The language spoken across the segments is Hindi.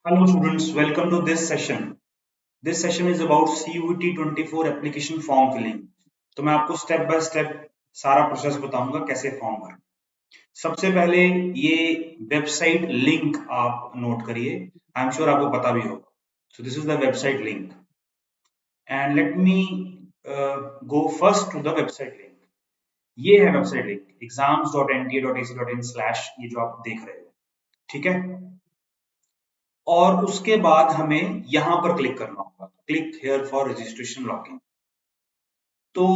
Hello students, welcome to this session. This session is about CUET 24 application form filling. तो मैं आपको स्टेप बाय स्टेप सारा प्रोसेस बताऊंगा कैसे फॉर्म भरना। सबसे पहले ये वेबसाइट लिंक आप नोट करिए। आई एम श्योर आपको पता भी होगा। So this is the website link and let me go first to the website link. ये है वेबसाइट लिंक exams.nta.ac.in/ ये जो आप देख रहे हो, ठीक है। और उसके बाद हमें यहां पर क्लिक करना होगा, click here for registration login. तो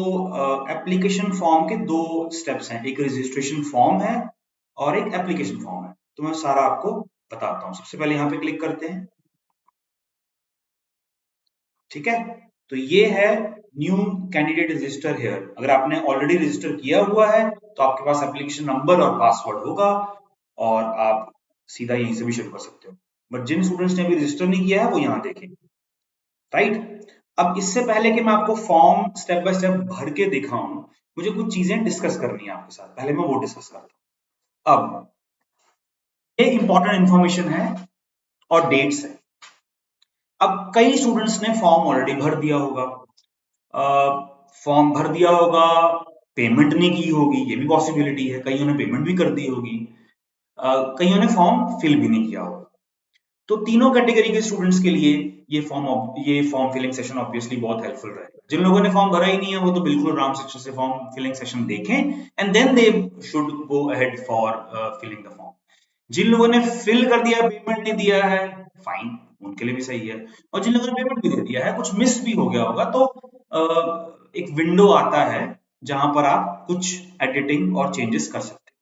एप्लीकेशन फॉर्म के दो स्टेप्स हैं, एक रजिस्ट्रेशन फॉर्म है और एक एप्लीकेशन फॉर्म है। तो मैं सारा आपको बताता हूं। सबसे पहले यहां पे क्लिक करते हैं, ठीक है। तो ये है न्यू कैंडिडेट रजिस्टर हेयर। अगर आपने ऑलरेडी रजिस्टर किया हुआ है तो आपके पास एप्लीकेशन नंबर और पासवर्ड होगा और आप सीधा यहीं से भी शुरू कर सकते हो। बट जिन स्टूडेंट्स ने अभी रजिस्टर नहीं किया है वो यहाँ देखें, राइट। अब इससे पहले कि मैं आपको फॉर्म स्टेप बाय स्टेप भर के दिखाऊं, मुझे कुछ चीजें डिस्कस करनी है आपके साथ। पहले मैं वो डिस्कस करता हूं। अब ये इंपॉर्टेंट इंफॉर्मेशन है और डेट्स है। अब कई स्टूडेंट्स ने फॉर्म ऑलरेडी भर दिया होगा, फॉर्म भर दिया होगा, पेमेंट नहीं की होगी, ये भी पॉसिबिलिटी है। कईयों ने पेमेंट भी कर दी होगी, कईयों ने फॉर्म फिल भी नहीं किया होगा। तो तीनों कैटेगरी के स्टूडेंट्स के लिए ये फॉर्म फिलिंग सेशन ऑब्वियसली बहुत हेल्पफुल रहेगा। जिन लोगों ने फॉर्म भरा ही नहीं है वो तो बिल्कुल आराम से अच्छे से फॉर्म फिलिंग सेशन देखें and then they should go ahead for filling the form. जिन लोगों ने फिल कर दिया, पेमेंट नहीं दिया है, फाइन, उनके लिए भी सही है। और जिन लोगों ने पेमेंट भी दे दिया है, कुछ मिस भी हो गया होगा, तो एक विंडो आता है जहां पर आप कुछ एडिटिंग और चेंजेस कर सकते हैं।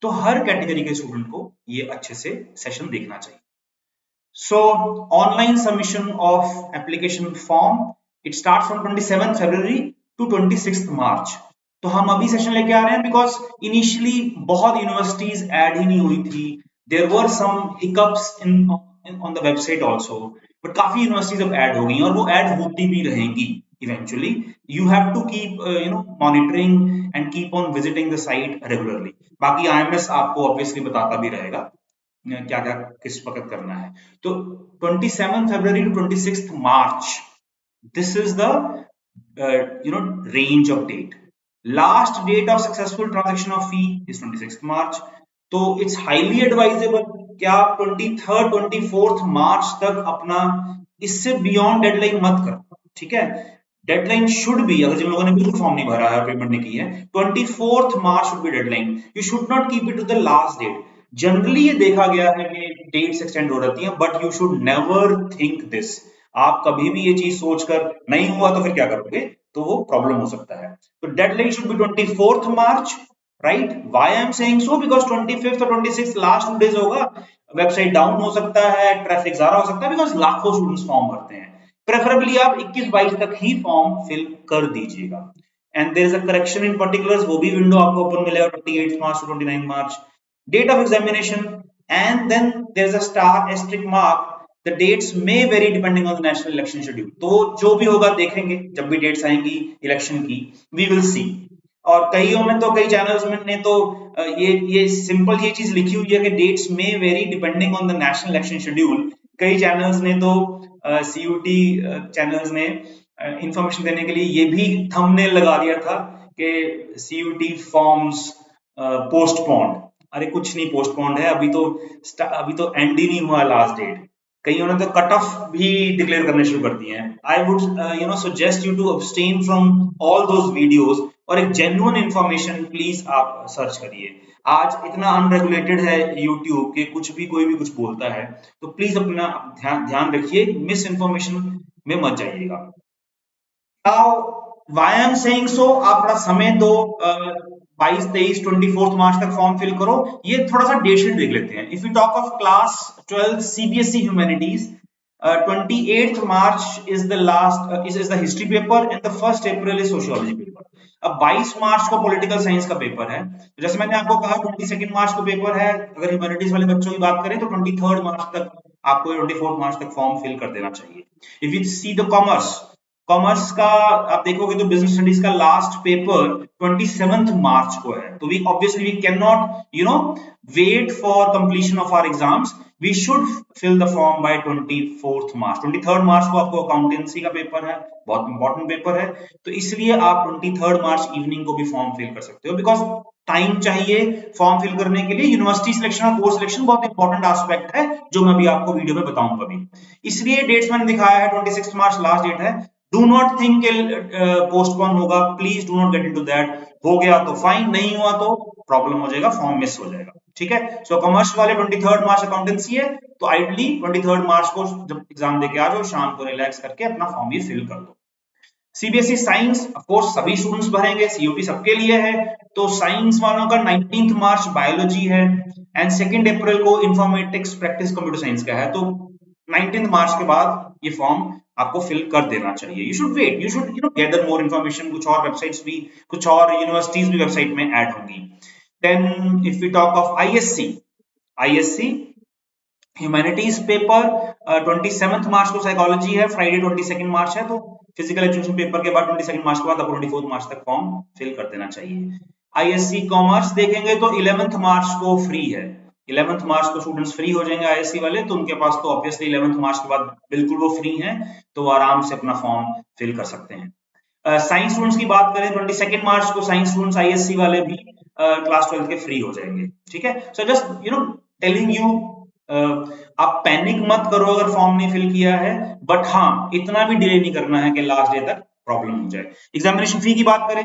तो हर कैटेगरी के स्टूडेंट को ये अच्छे से सेशन देखना चाहिए। So online submission of application form, it starts from 27th February to 26th March. तो हम अभी सेशन लेके आ रहे हैं बिकॉज इनिशियली बहुत यूनिवर्सिटीज ऐड ही नहीं हुई थी। There were some hiccups in on the website also, but काफी यूनिवर्सिटीज अब ऐड हो गई और वो ऐड होती भी रहेंगी eventually. You have to keep monitoring and keep on visiting the site regularly. बाकी आईएमएस आपको ऑब्वियसली बताता भी रहेगा क्या क्या किस वक्त करना है। तो 27 फरवरी टू 26 मार्च, this is the range of date. Last date of successful transaction of fee is 26 मार्च। तो इट्स हाईली एडवाइजेबल कि आप 23rd 24th मार्च तक अपना, इससे बियॉन्ड डेडलाइन मत करो, ठीक है। डेडलाइन शुड बी, अगर जिन लोगों ने बिल्कुल फॉर्म नहीं भरा है, पेमेंट नहीं की है, 24th March should be deadline. You should not keep it to the last date. Generally ये देखा गया है कि डेट्स एक्सटेंड हो जाती हैं, but you should never think this. आप कभी भी ये चीज सोचकर नहीं हुआ तो फिर क्या करोगे, तो वो प्रॉब्लम हो सकता है। तो deadline should be 24th March, right. Why I am saying so, because 25th और 26th लास्ट 2 डेज होगा, वेबसाइट डाउन हो सकता है, ट्रैफिक ज्यादा हो सकता है, बिकॉज लाखों स्टूडेंट्स फॉर्म भरते हैं। प्रेफरेबली आप 21-22 तक ही फॉर्म फिल कर दीजिएगा। And there is a correction in particulars, वो भी विंडो आपको ओपन मिलेगा 28 March to 29 March. Date of examination, and then there is a star asterisk mark. The dates may vary depending on the national election schedule. तो जो भी होगा देखेंगे, जब भी डेट्स आएंगी इलेक्शन की, we will see. और कईयों में तो, कई चैनल्स में ने तो ये सिंपल ये चीज लिखी हुई है कि डेट्स में very depending on the national election schedule. कई चैनल्स ने तो सीयूटी चैनल्स ने इंफॉर्मेशन देने के लिए ये भी थंबनेल लगा दिया था कि सीयूटी फॉर्म्स पोस्टपोन्ड। अरे कुछ नहीं पोस्टपोन्ड है, अभी तो एंड ही नहीं हुआ लास्ट डेट। कईयों ने तो कट ऑफ भी डिक्लेयर करने शुरू कर दिए हैं। I would suggest you to abstain from all those videos और एक जेन्युइन इंफॉर्मेशन प्लीज आप सर्च करिए। आज इतना अनरेगुलेटेड है यूट्यूब के, कुछ भी कोई भी कुछ बोलता है, तो प्लीज अपना ध्यान रखिए, मिस इन्फॉर्मेशन में मत जाइएगा। Why I am saying so, आप थोड़ा समय दो, 22, 23, 24 मार्च तक फॉर्म फिल करो। ये थोड़ा सा डेट शीट देख लेते हैं। If you talk of class 12 CBSE humanities, 28th March is the last, is the history paper and the 1st April is sociology paper. अब 22 मार्च को पॉलिटिकल साइंस का पेपर है। जैसे मैंने आपको कहा 22 मार्च को पेपर है। अगर ह्यूमैनिटीज वाले बच्चों की बात करें तो 23 मार्च तक आपको, 24 मार्च तक फॉर्म फिल कर देना चाहिए। If you see the commerce का आप देखोगे तो बिजनेस स्टडीज का लास्ट पेपर 27th मार्च को है। तो we obviously we can not wait for completion of our exams. We should fill the form by 24th March. 23rd March को आपको अकाउंटेंसी का पेपर है, बहुत इंपॉर्टेंट पेपर है, तो इसलिए आप 23rd मार्च इवनिंग को भी फॉर्म फिल कर सकते हो, बिकॉज टाइम चाहिए फॉर्म फिल करने के लिए। यूनिवर्सिटी सिलेक्शन और कोर्स सिलेक्शन बहुत इंपॉर्टेंट एस्पेक्ट है, जो मैं अभी आपको वीडियो में बताऊंगा भी। इसलिए डेट्स मैंने दिखाया है, 26 मार्च लास्ट डेट है। डू नॉट थिंक पोस्टपोन होगा, please do not get into that. हो गया तो फाइन, नहीं हुआ तो प्रॉब्लम हो जाएगा, फॉर्म मिस हो जाएगा, ठीक है। सो कॉमर्स वाले 23rd मार्च अकाउंटेंसी है, तो आइडली 23rd मार्च को जब एग्जाम देके आ जाओ, शाम को रिलैक्स करके अपना फॉर्म ये फिल कर दो। सीबीएसई साइंस ऑफ कोर्स सभी स्टूडेंट्स भरेंगे, सीयूटी सबके लिए है, तो साइंस वालों का 19 मार्च बायोलॉजी है, एंड 2 अप्रैल को इंफॉर्मेटिक्स प्रैक्टिस कंप्यूटर साइंस का है। तो 19 मार्च के बाद ये फॉर्म आपको फिल कर देना चाहिए। You should wait, you should gather more information. कुछ और वेबसाइट्स भी, कुछ और यूनिवर्सिटीज भी वेबसाइट में ऐड होंगी। Then if we talk of ISC humanities paper 27 March को साइकोलॉजी है, फ्राइडे 22 मार्च है, तो फिजिकल एजुकेशन पेपर के बाद 22 मार्च के बाद आपको 24 मार्च तक फॉर्म फिल कर देना चाहिए। आईएससी कॉमर्स देखेंगे तो 11 मार्च को फ्री है, 11 मार्च को स्टूडेंट्स फ्री हो जाएंगे आईएससी वाले, तो उनके पास तो ऑब्वियसली 11 मार्च के बाद बिल्कुल वो फ्री हैं, तो वो आराम से अपना फॉर्म फिल कर सकते हैं। साइंस स्टूडेंट्स की बात करें, 22 मार्च को साइंस स्टूडेंट्स आईएससी वाले भी क्लास 12 के फ्री हो जाएंगे, ठीक है। सो जस्ट टेलिंग यू, आप पैनिक मत करो अगर फॉर्म नहीं फिल किया है, बट हाँ इतना भी डिले नहीं करना है कि लास्ट डे तक प्रॉब्लम हो जाए। एग्जामिनेशन फी की बात करें,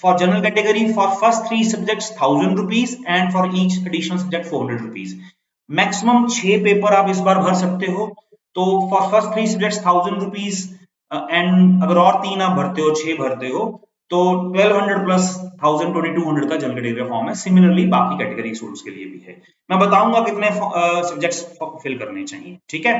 for general category for first 3 subjects 1000 rupees and for each additional subject 400 rupees. Maximum 6 paper आप इस बार भर सकते हो, तो for first 3 subjects 1000 rupees, and अगर और 3 आप भरते हो, 6 भरते हो, तो 1200 प्लस 1000 2200 का जनरल कैटेगरी फॉर्म है। सिमिलरली बाकी कैटेगरी स्टूडेंट्स के लिए भी है। मैं बताऊंगा कितने सब्जेक्ट्स फिल करने चाहिए, ठीक है,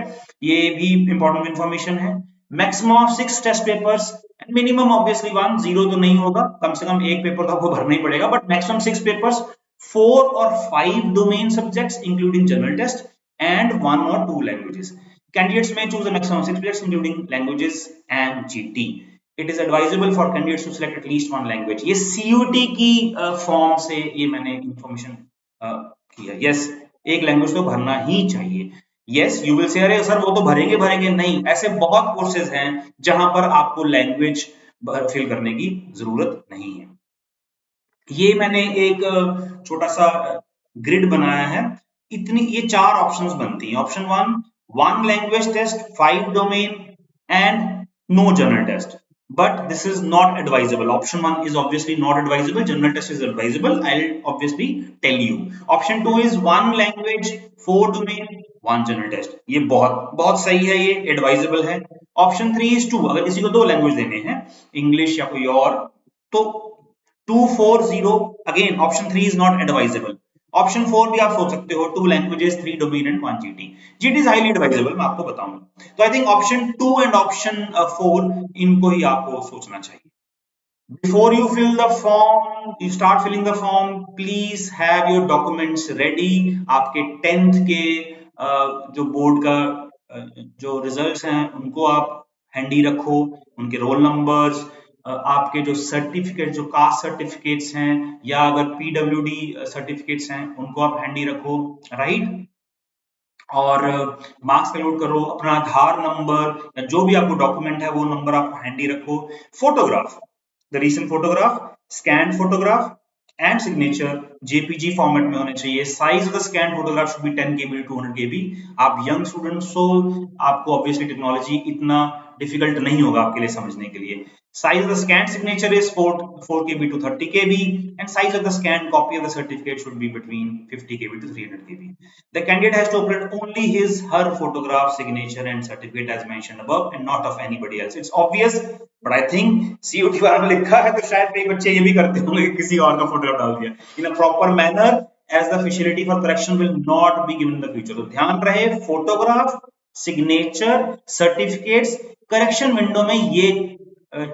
ये भी इंपॉर्टेंट इंफॉर्मेशन है। Maximum of 6 test papers and minimum obviously 1, 0 तो नहीं होगा, कम से कम एक पेपर तो आपको भरना ही पड़ेगा, बट मैक्सिमम 6 पेपर्स, 4 और 5 domain subjects including general test and 1 or 2 languages. Candidates may choose a maximum of 6 subjects including languages and GT. It is advisable for candidates to select at least one language. ये CUT की फॉर्म से ये मैंने इंफॉर्मेशन किया। यस, एक लैंग्वेज तो भरना ही चाहिए। यस, यू विल से अरे सर वो तो भरेंगे भरेंगे, नहीं, ऐसे बहुत कोर्सेज हैं जहां पर आपको लैंग्वेज फिल करने की जरूरत नहीं है। ये मैंने एक छोटा सा ग्रिड बनाया है, इतनी ये 4 ऑप्शंस बनती हैं। Option 1 language test, 5 domain and no general test, but this is not advisable. Option 1 is obviously not advisable, general test is advisable, I'll obviously tell you. Option 2 is 1 language, 4 domain, 1 general test. ये बहुत बहुत सही है, ये advisable है। Option 3 is 2, अगर किसी को 2 लैंग्वेज देने हैं, इंग्लिश या कोई और, तो 240, again option 3 is not advisable. Option 4 भी आप सोच सकते हो, 2 languages, 3 domain and 1 GT. GT is highly advisable, मैं आपको बताऊंगा। तो I think option 2 and option 4 इनको ही आपको सोचना चाहिए। Before you fill the form, you start filling the form, please have your documents ready. आपके 10th के जो बोर्ड का जो रिजल्ट्स हैं उनको आप हैंडी रखो, उनके रोल नंबर्स, आपके जो सर्टिफिकेट, जो कास्ट सर्टिफिकेट्स हैं या अगर पीडब्ल्यूडी सर्टिफिकेट्स हैं उनको आप हैंडी रखो, राइट। और मार्क्स कैलकुलेट करो, अपना आधार नंबर या जो भी आपको डॉक्यूमेंट है वो नंबर आप हैंडी रखो। Photograph, the recent photograph, scan photograph and signature JPG format में होने चाहिए। Size of the scan photograph should be 10 KB to 200 KB। आप यंग स्टूडेंट्स हो, आपको ऑब्वियसली टेक्नोलॉजी इतना डिफिकल्ट नहीं होगा आपके लिए समझने के लिए। Size of the scanned signature is 4 KB to 30 KB, and size of the scanned copy of the certificate should be between 50 KB to 300 KB. The candidate has to upload only her photograph, signature, and certificate as mentioned above, and not of anybody else. It's obvious, but I think CUT वाला में लिखा है तो शायद कई बच्चे ये भी करते होंगे, किसी और का फोटोग्राफ डाल दिया। In a proper manner, as the facility for correction will not be given in the future. तो ध्यान रहे, photograph, signature, certificates, correction window में ये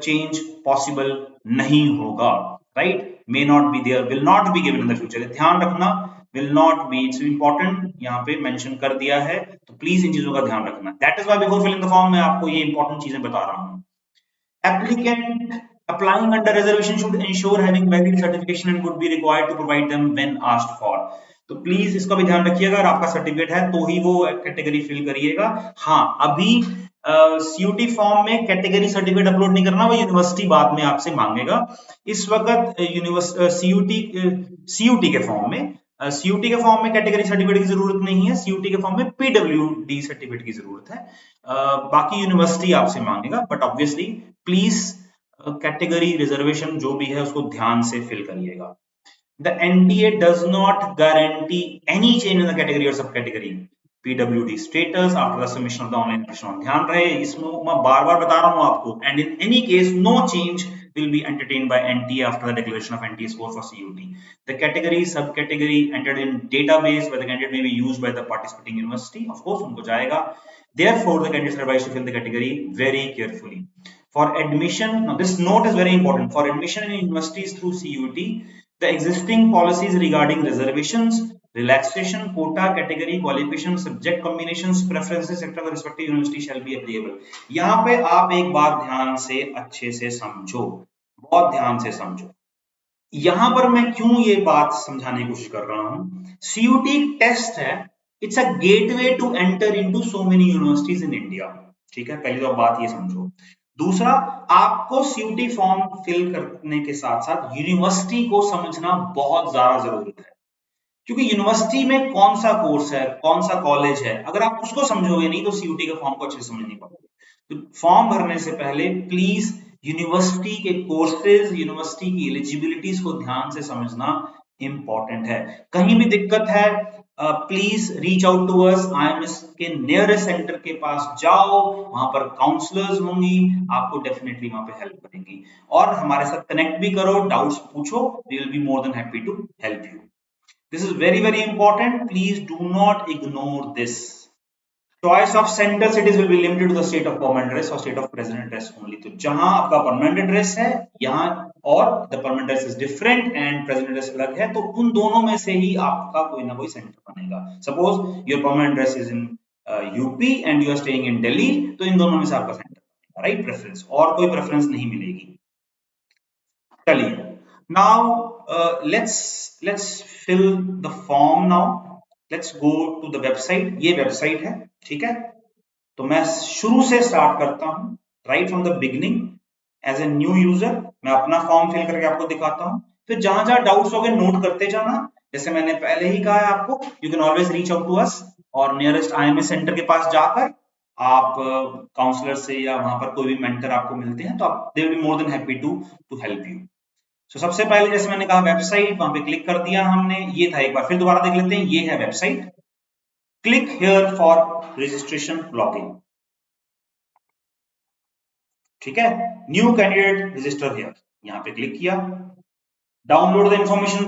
चेंज पॉसिबल नहीं होगा, right. May not be there, will not be given in the future. ध्यान रखना, will not be, it's important, यहाँ पे मेंशन कर दिया है, तो प्लीज इन चीजों का ध्यान रखना। That is why before filling the form मैं आपको ये इंपॉर्टेंट चीजें बता रहा हूँ। Applicant applying under reservation should ensure having valid certification and would be required to provide them when asked for. तो प्लीज इसका भी ध्यान रखिएगा, अगर आपका सर्टिफिकेट है तो ही वो कैटेगरी फिल करिएगा। हाँ, अभी सीयूटी फॉर्म में कैटेगरी सर्टिफिकेट अपलोड नहीं करना, वो यूनिवर्सिटी बाद में आपसे मांगेगा। इस वक्त सीयूटी के फॉर्म में कैटेगरी सर्टिफिकेट की जरूरत नहीं है, सीयूटी के फॉर्म में पीडब्ल्यूडी सर्टिफिकेट की जरूरत है। बाकी यूनिवर्सिटी आपसे मांगेगा, but obviously please category reservation जो भी है उसको ध्यान से फिल करिएगा। The NTA does not guarantee any change in the category or subcategory PWD status after the submission of the online application। ध्यान रहे, इसमें मैं बार बार बता रहा हूं आपको, and in any case no change will be entertained by NTA after the declaration of NTA score for CUT। The category subcategory entered in database by the candidate may be used by the participating university, of course उनको जाएगा। Therefore the candidates are advised to fill the category very carefully। For admission, now this note is very important, for admission in universities through CUT, the existing policies regarding reservations, relaxation, quota, category, qualification, subject combinations, preferences, etc. for respective university shall be applicable। यहाँ पे आप एक बात ध्यान से अच्छे से समझो, बहुत ध्यान से समझो। यहाँ पर मैं क्यों ये बात समझाने की कोशिश कर रहा हूँ, CUT टेस्ट है, it's a gateway to enter into so many universities in India. ठीक है, पहली तो बात ये समझो। दूसरा, आपको सीयूटी फॉर्म फिल करने के साथ साथ यूनिवर्सिटी को समझना बहुत ज्यादा जरूरत है, क्योंकि यूनिवर्सिटी में कौन सा कोर्स है, कौन सा कॉलेज है, अगर आप उसको समझोगे नहीं तो सीयूटी के फॉर्म को अच्छे से समझ नहीं पाओगे। तो फॉर्म भरने से पहले प्लीज यूनिवर्सिटी के कोर्सेज, यूनिवर्सिटी की एलिजिबिलिटीज को ध्यान से समझना इंपॉर्टेंट है। कहीं भी दिक्कत है, please reach out to us, IMS के नियरेस्ट सेंटर के पास जाओ, वहां पर काउंसलर्स होंगी, आपको डेफिनेटली वहां पे हेल्प करेंगी, और हमारे साथ कनेक्ट भी करो, डाउट्स पूछो, we will be more than happy to help you. This is very very important, please do not ignore this। Choice of center cities will be limited to the state of permanent address or state of present address only। तो जहां आपका परमानेंट एड्रेस है यहाँ, और the permanent address is different and present address अलग है, तो उन दोनों में से ही आपका कोई ना कोई सेंटर बनेगा। Suppose your permanent address is in UP and you are staying in Delhi, तो इन दोनों में से आपका सेंटर बनेगा, राइट, प्रेफरेंस, और कोई प्रेफरेंस नहीं मिलेगी। चलिए, now let's fill the form. Now let's go to the website, ये वेबसाइट है, ठीक है। तो मैं शुरू से स्टार्ट करता हूं, right from the beginning. As a new user मैं अपना फॉर्म फिल करके आपको दिखाता हूं, फिर जहां जहां डाउट्स हो गए नोट करते जाना। जैसे मैंने पहले ही कहा है आपको, you can always reach out to us, और नियरेस्ट IMS सेंटर के पास जाकर आप काउंसलर से या वहां पर कोई भी मेंटर आपको मिलते हैं तो आप, they will be more than happy to help you. So सबसे पहले जैसे मैंने कहा वेबसाइट, वहां पे क्लिक कर दिया हमने, ये था, एक बार फिर दोबारा देख लेते हैं, ये है website. Click here for registration login, ठीक है, न्यू कैंडिडेट रजिस्टर हियर, यहाँ पे क्लिक किया। डाउनलोड द इंफॉर्मेशन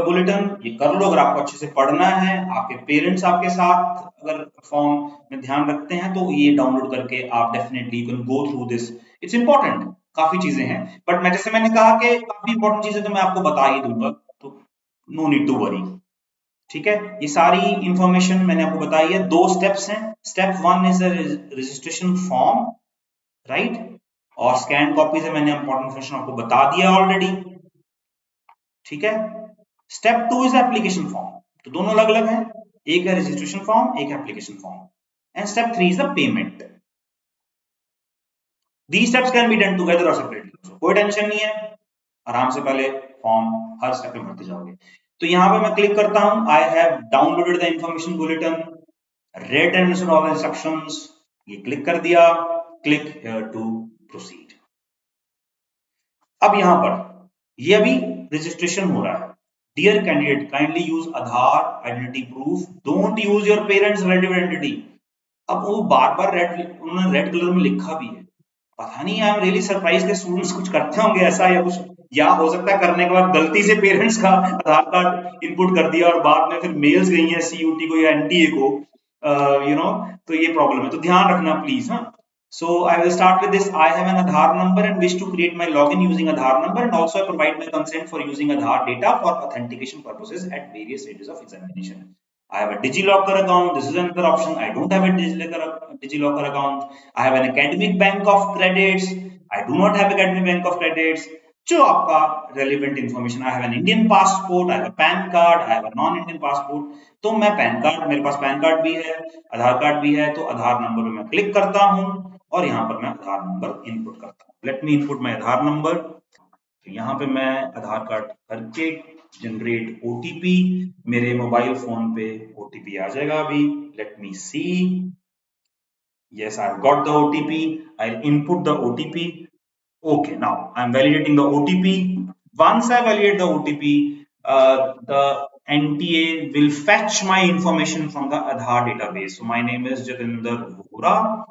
बुलेटिन, ये कर लो अगर आपको अच्छे से पढ़ना है, आपके पेरेंट्स आपके साथ अगर फॉर्म में ध्यान रखते हैं तो ये डाउनलोड करके आप definitely you can go through this, it's important, काफी चीजें हैं, बट मैं जैसे मैंने कहा कि काफी इंपॉर्टेंट चीजें तो मैं आपको बता ही दूंगा, तो नो नीड टू वरी, ठीक है। ये सारी इंफॉर्मेशन मैंने आपको बताई है। 2 स्टेप्स हैं, step 1 is registration form, right, और स्कैन कॉपी से मैंने इंपॉर्टेंट इन्फॉर्मेशन आपको बता दिया ऑलरेडी, ठीक है। स्टेप 2 इज एप्लीकेशन फॉर्म, तो दोनों अलग अलग हैं, एक है रजिस्ट्रेशन फॉर्म, एक application form, and step 3 is the payment. These steps can be done together or separately, so कोई टेंशन नहीं है, आराम से पहले फॉर्म हर स्टेप में भरते जाओगे। तो यहाँ पे मैं क्लिक करता हूं, I have downloaded the information bulletin, red and listen all instructions, ये क्लिक कर दिया, क्लिक हियर टू प्रोसीड। अब यहाँ पर ये अभी रजिस्ट्रेशन हो रहा है। Dear candidate, kindly use Aadhaar identity proof, don't use your parents relative identity. अब वो बार बार उन्होंने रेड कलर में लिखा भी है, पता नहीं, आई एम रियली सरप्राइज के स्टूडेंट्स कुछ करते होंगे ऐसा या कुछ, या हो सकता है करने के बाद गलती से पेरेंट्स का आधार कार्ड इनपुट कर दिया और बाद में फिर मेल्स गई हैं CUT को या NTA को, यू नो, तो ये प्रॉब्लम है, तो ध्यान रखना प्लीज। हाँ, so I will start with this। I have an Aadhaar number and wish to create my login using Aadhaar number, and also I provide my consent for using Aadhaar data for authentication purposes at various stages of examination। I have a DigiLocker account, this is another option। I don't have a DigiLocker account। I have an academic bank of credits, I do not have academic bank of credits। जो आपका relevant information, I have an Indian passport, I have pan card, I have non Indian passport, तो मैं पैन कार्ड, मेरे पास पैन कार्ड भी है, आधार कार्ड भी है, तो आधार नंबर पे मैं क्लिक करता हूं और यहाँ पर मैं आधार नंबर इनपुट करता हूँ। लेट मी इनपुट माई आधार नंबर। तो यहाँ पे मैं आधार कार्ड करके जनरेट ओटीपी, मेरे मोबाइल फोन पे ओटीपी आ जाएगा अभी। Let me C, yes, I've got the OTP, I'll input the OTP. Okay, now I'm validating the OTP. Once I validate the OTP, the NTA will fetch my information from the Aadhaar database. So my name is Jatinder Vora,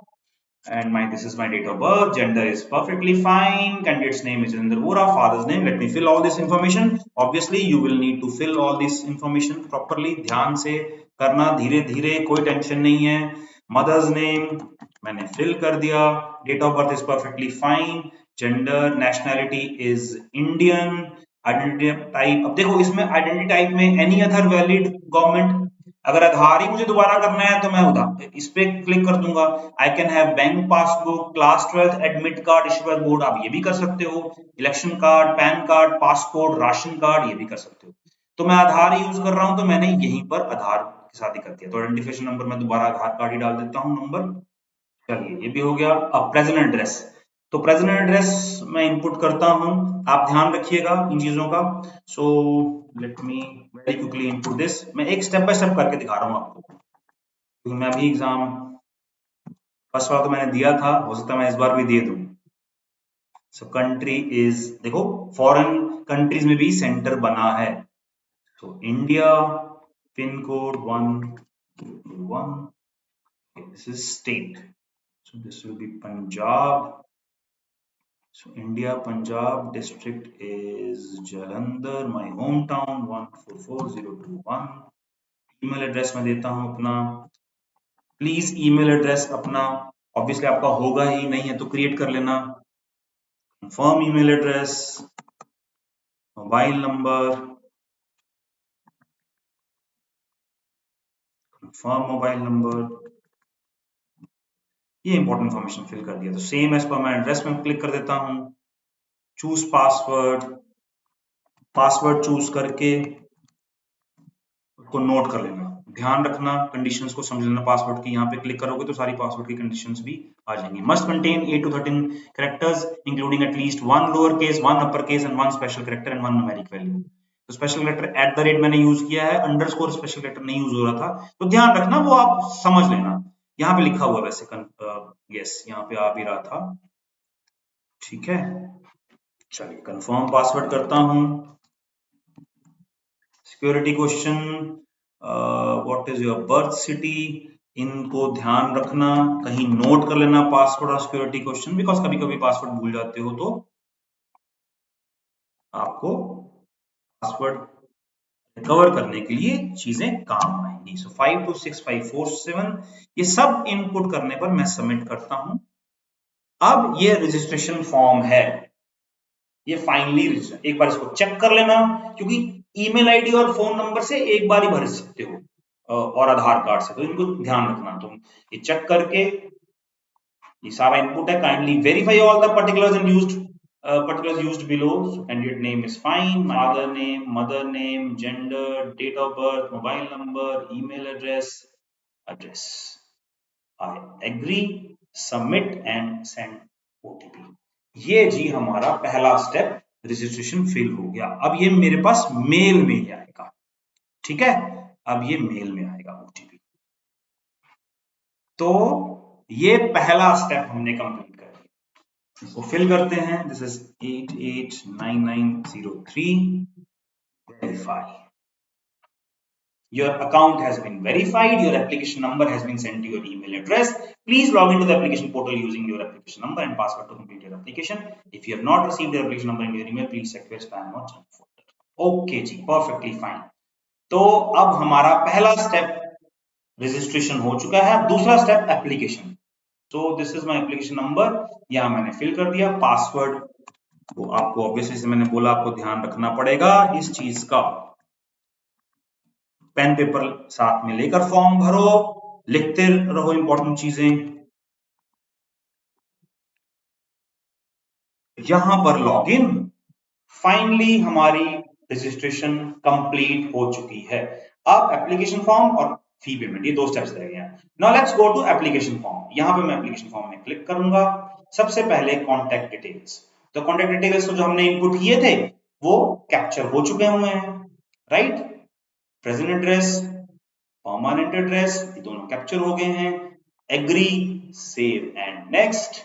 and this is my date of birth. Gender is perfectly fine. Candidate's name is Jatinder Vora. Father's name. Let me fill all this information. Obviously, you will need to fill all this information properly. ध्यान से करना, धीरे धीरे, कोई टेंशन नहीं है। मदर्स नेम मैंने फिल कर दिया, date of birth is perfectly fine, gender, nationality is Indian, identity type, अब देखो इसमें आइडेंटिटी टाइप में एनी अदर वैलिड गवर्नमेंट, अगर आधार ही मुझे दोबारा करना है तो मैं उधर इस पे क्लिक कर दूंगा। I can have bank passbook, class 12 admit card issued by board, आप ये भी कर सकते हो, election card, pan card, passport, ration card, ये भी कर सकते हो। तो मैं आधार यूज कर रहा हूं तो मैंने यहीं पर आधार के साथ ही कर दिया। तो आइडेंटिफिकेशन नंबर मैं दोबारा आधार कार्ड ही डाल देता हूं नंबर। चलिए ये भी हो गया। अब प्रेजेंट एड्रेस, तो प्रेजेंट एड्रेस मैं इनपुट करता हूं, आप ध्यान रखिएगा इन चीजों का। So let me very quickly input this, मैं एक स्टेप बाय स्टेप करके दिखा रहा हूं आपको, क्योंकि मैं अभी एग्जाम फर्स्ट वाला तो मैंने दिया था, हो सकता है मैं इस बार भी दे दूं। सो कंट्री इज, देखो फॉरेन कंट्रीज में भी सेंटर बना है, तो India, pin code 121, this is state, so this will be Punjab. So India, Punjab, district is Jalandhar, my hometown 144021. Email address मैं देता हूं अपना, प्लीज ईमेल एड्रेस अपना ऑब्वियसली आपका होगा ही, नहीं है तो क्रिएट कर लेना। Confirm email address, mobile number, confirm mobile number, ये इंपॉर्टेंट इन्फॉर्मेशन फिल कर दिया। तो सेम एज पर मैं एड्रेस में क्लिक कर देता हूं, चूज पासवर्ड, पासवर्ड चूज करके को नोट कर लेना, ध्यान रखना कंडीशंस को समझ लेना पासवर्ड की, यहाँ पे क्लिक करोगे तो सारी पासवर्ड की कंडीशंस भी आ जाएंगी। Must contain 8 to 13 characters including at least 1 lower case, 1 upper case and 1 special character and 1 numeric value. तो special character at the rate मैंने यूज किया है, अंडरस्कोर स्पेशल कैरेक्टर नहीं यूज हो रहा था, तो ध्यान रखना वो आप समझ लेना। यहाँ पे लिखा हुआ वैसे यस यहाँ पे आ भी रहा था, ठीक है। चलिए कंफर्म पासवर्ड करता हूं। Security question, what is your birth city, इनको ध्यान रखना, कहीं नोट कर लेना पासवर्ड और सिक्योरिटी क्वेश्चन, बिकॉज कभी कभी पासवर्ड भूल जाते हो तो आपको पासवर्ड रिकवर करने के लिए चीजें काम आएंगी। सो 526547 ये सब इनपुट करने पर मैं सबमिट करता हूं। अब ये रजिस्ट्रेशन फॉर्म है, ये फाइनली रजिस्टर, एक बार इसको चेक कर लेना, क्योंकि ईमेल आईडी और फोन नंबर से एक बार ही भर सकते हो और आधार कार्ड से, तो इनको ध्यान रखना। तुम ये चेक करके, ये सारा इनपुट है, kindly verify all the particulars and particulars used below. So candidate name is fine, father name, mother name, gender, date of birth, mobile number, email address, address. I agree, submit and send OTP. ये जी हमारा पहला स्टेप रजिस्ट्रेशन फिल हो गया। अब ये मेरे पास मेल में ही आएगा, ठीक है, अब ये मेल में आएगा ओटीपी। तो ये पहला स्टेप हमने कंप्लीट कर दिया, इसको फिल करते हैं। This is 889903, verify. Your account has been verified. Your application number has been sent to your email address. Please log into the application portal using your application number and password to complete your application. If you have not received your application number in your email, please check your spam or junk folder. Okay जी, perfectly fine. तो अब हमारा पहला स्टेप रजिस्ट्रेशन हो चुका है। दूसरा step application. So this is my application number, यहाँ मैंने फिल कर दिया। पासवर्ड तो आपको ऑब्वियसली मैंने बोला आपको ध्यान रखना पड़ेगा इस चीज का, पेन पेपर साथ में लेकर फॉर्म भरो, लिखते रहो इंपॉर्टेंट चीजें। यहां पर लॉगिन, फाइनली हमारी रजिस्ट्रेशन कंप्लीट हो चुकी है। अब एप्लीकेशन फॉर्म और फी पेमेंट, ये दो स्टेप्स रह गए हैं। Now let's go to application form. यहां पे मैं एप्लीकेशन फॉर्म में क्लिक करूंगा। सबसे पहले कॉन्टैक्ट डिटेल्स, तो कॉन्टैक्ट डिटेल्स तो जो हमने इनपुट किए थे वो कैप्चर हो चुके हुए हैं, right. Present address, permanent address, ये दोनों कैप्चर हो गए हैं। Agree, save and next,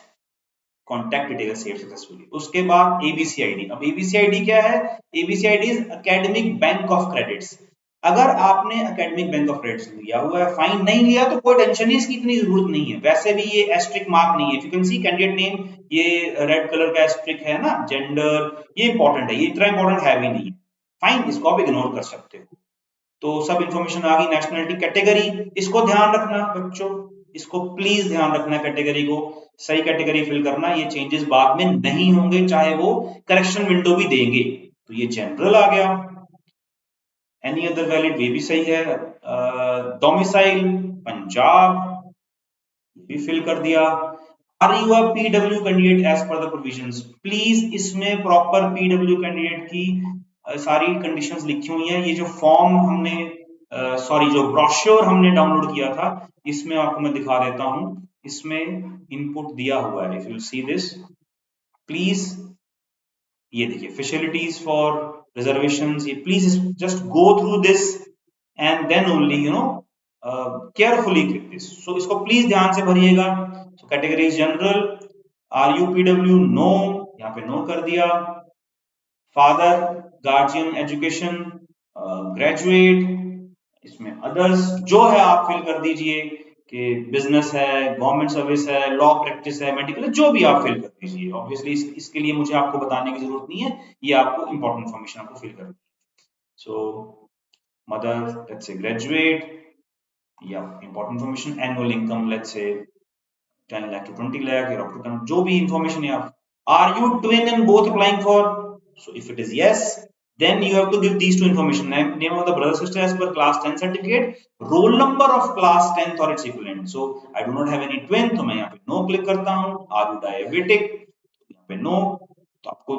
contact detail save successfully. उसके बाद एबीसी आईडी। अब एबीसी आईडी क्या है? ABC ID is academic bank of credits. अगर आपने एकेडमिक बैंक ऑफ क्रेडिट्स लिया हुआ है, फाइन नहीं लिया तो कोई टेंशन नहीं, इसकी इतनी जरूरत नहीं है। वैसे भी ये एस्ट्रिक मार्क नहीं है। If you can see candidate name, ये रेड कलर का एस्ट्रिक है ना, जेंडर, ये इंपॉर्टेंट है, ये इतना इंपॉर्टेंट है भी नहीं है। फाइन, इसको आप इग्नोर कर सकते हो। तो सब इंफॉर्मेशन आ गई। नेशनलिटी, कैटेगरी, इसको ध्यान रखना बच्चों, इसको प्लीज ध्यान रखना, कैटेगरी को सही कैटेगरी फिल करना। ये चेंजेस बाद में नहीं होंगे, चाहे वो करेक्शन विंडो भी देंगे। तो ये जनरल आ गया। एनी अदर वैलिड, वे भी सही है। डोमिसाइल पंजाब, भी फिल कर दिया। Are you a PW candidate as per the provisions, please इसमें प्रॉपर पीडब्ल्यू कैंडिडेट की सारी कंडीशंस लिखी हुई हैं। ये जो फॉर्म हमने सॉरी जो ब्रोश्योर हमने डाउनलोड किया था, इसमें आपको मैं दिखा देता हूं, इसमें इनपुट दिया हुआ है। If you see this please, ये देखिए फैसिलिटीज फॉर रिजर्वेशंस, ये please just go through this and then only you know carefully click this. So इसको प्लीज ध्यान से भरिएगा। So category general, are you PwD, no, यहाँ पे नो कर दिया। फादर, गार्जियन, एजुकेशन, ग्रेजुएट, इसमें अदर्स जो है आप फिल कर दीजिए कि बिजनेस है, गवर्नमेंट सर्विस है, लॉ प्रैक्टिस है, मेडिकल है, जो भी आप फिल कर दीजिए। ऑब्वियसली इसके लिए मुझे आपको बताने की जरूरत नहीं है, ये आपको इंपॉर्टेंट इन्फॉर्मेशन आपको फिल करनी है। सो मदर, लेट्स से ग्रेजुएट, या important information, annual income let's say 10 lakh to 20 lakh, your upper count, जो भी information है आप। Are you twin and both applying for? So if it is yes, then you have to give these two information: name of the brother sister as per class 10 certificate, roll number of class 10th or its equivalent. So I do not have any twin, तो मैं यहाँ पे no क्लिक करता हूँ। Are you diabetic? यहाँ पे no। तो आपको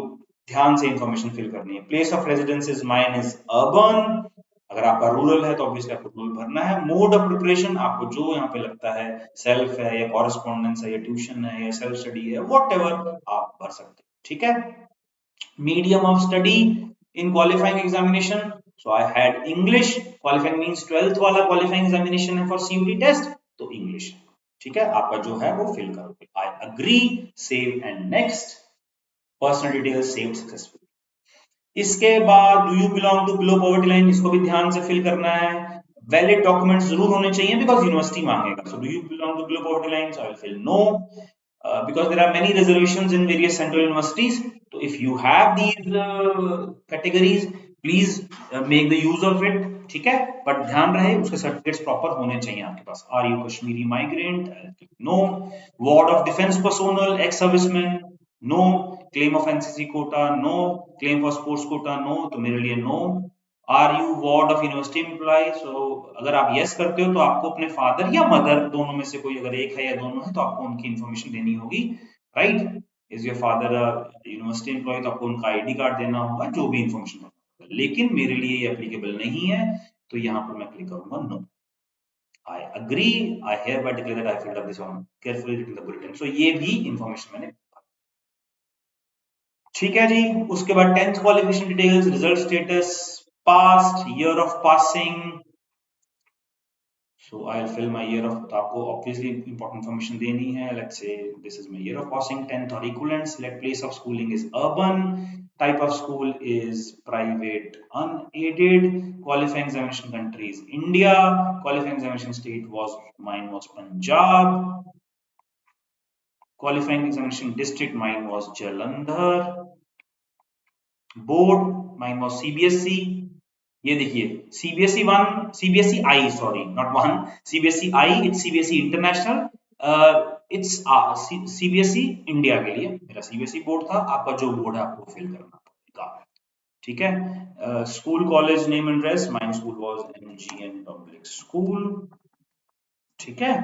ध्यान से इंफॉर्मेशन फिल करनी है। Place of residence is mine is urban, अगर आपका रूरल है तो ऑब्वियसली आपको रूरल भरना है। मोड ऑफ प्रिपरेशन, आपको जो यहाँ पे लगता है, सेल्फ है या कॉरेस्पॉन्डेंस है या ट्यूशन है या सेल्फ स्टडी है, व्हाटएवर आप भर सकते हो, ठीक है। Medium of study in qualifying examination, so I had English. Qualifying means 12th वाला क्वालिफाइंग एग्जामिनेशन है फॉर सीयूटी टेस्ट, तो इंग्लिश, ठीक है। आपका जो है वो फिल करोगे। I agree, save and next, personal details saved successfully. इसके बाद do you belong to below poverty line, इसको भी ध्यान से फिल करना है। वैलिड डॉक्यूमेंट्स जरूर होने चाहिए बिकॉज यूनिवर्सिटी मांगेगा। So do you belong to below poverty line, so I will fill no because there are many reservations in various central universities. So if you have these categories, please make the use of it, ठीक है। बट ध्यान रहे उसके सर्टिफिकेट्स प्रॉपर होने चाहिए आपके पास। Are you Kashmiri migrant, no. Ward of defence personnel, ex serviceman, no. Claim of NCC quota, no. Claim for sports quota, no, तो मेरे लिए no. Are you ward of university employ, so अगर आप यस करते हो तो आपको अपने फादर या मदर दोनों में से कोई अगर एक है या दोनों है तो आपको उनकी इंफॉर्मेशन देनी होगी, right. Is your father university employ, तो आपको उनका आईडी कार्ड देना होगा, जो भी इंफॉर्मेशन होगा। लेकिन मेरे लिए ये एप्लीकेबल नहीं है, तो यहाँ पर मैं क्लिक करूंगा no. I agree, I hereby declare that I filled up this one, carefully written the bulletin। so ये भी इंफॉर्मेशन मैंने, ठीक है जी। उसके बाद 10th qualification details, result status, past, year of passing, so I'll fill my year of, तो आपको obviously important information देनी है। let's say this is my year of passing, 10th or equivalent, select place of schooling is urban, type of school is private unaided, qualifying examination country is India, qualifying examination state was, mine was Punjab, qualifying examination district, mine was Jalandhar, board mine was CBSE. ये देखिए CBSE one, CBSE I, sorry not one, CBSE I, it's CBSE international, it's CBSE India के लिए मेरा सीबीएसई बोर्ड था। आपका जो बोर्ड है आपको फिल करना पड़ेगा, ठीक है। School college name and address, my school was MGN public school, ठीक है।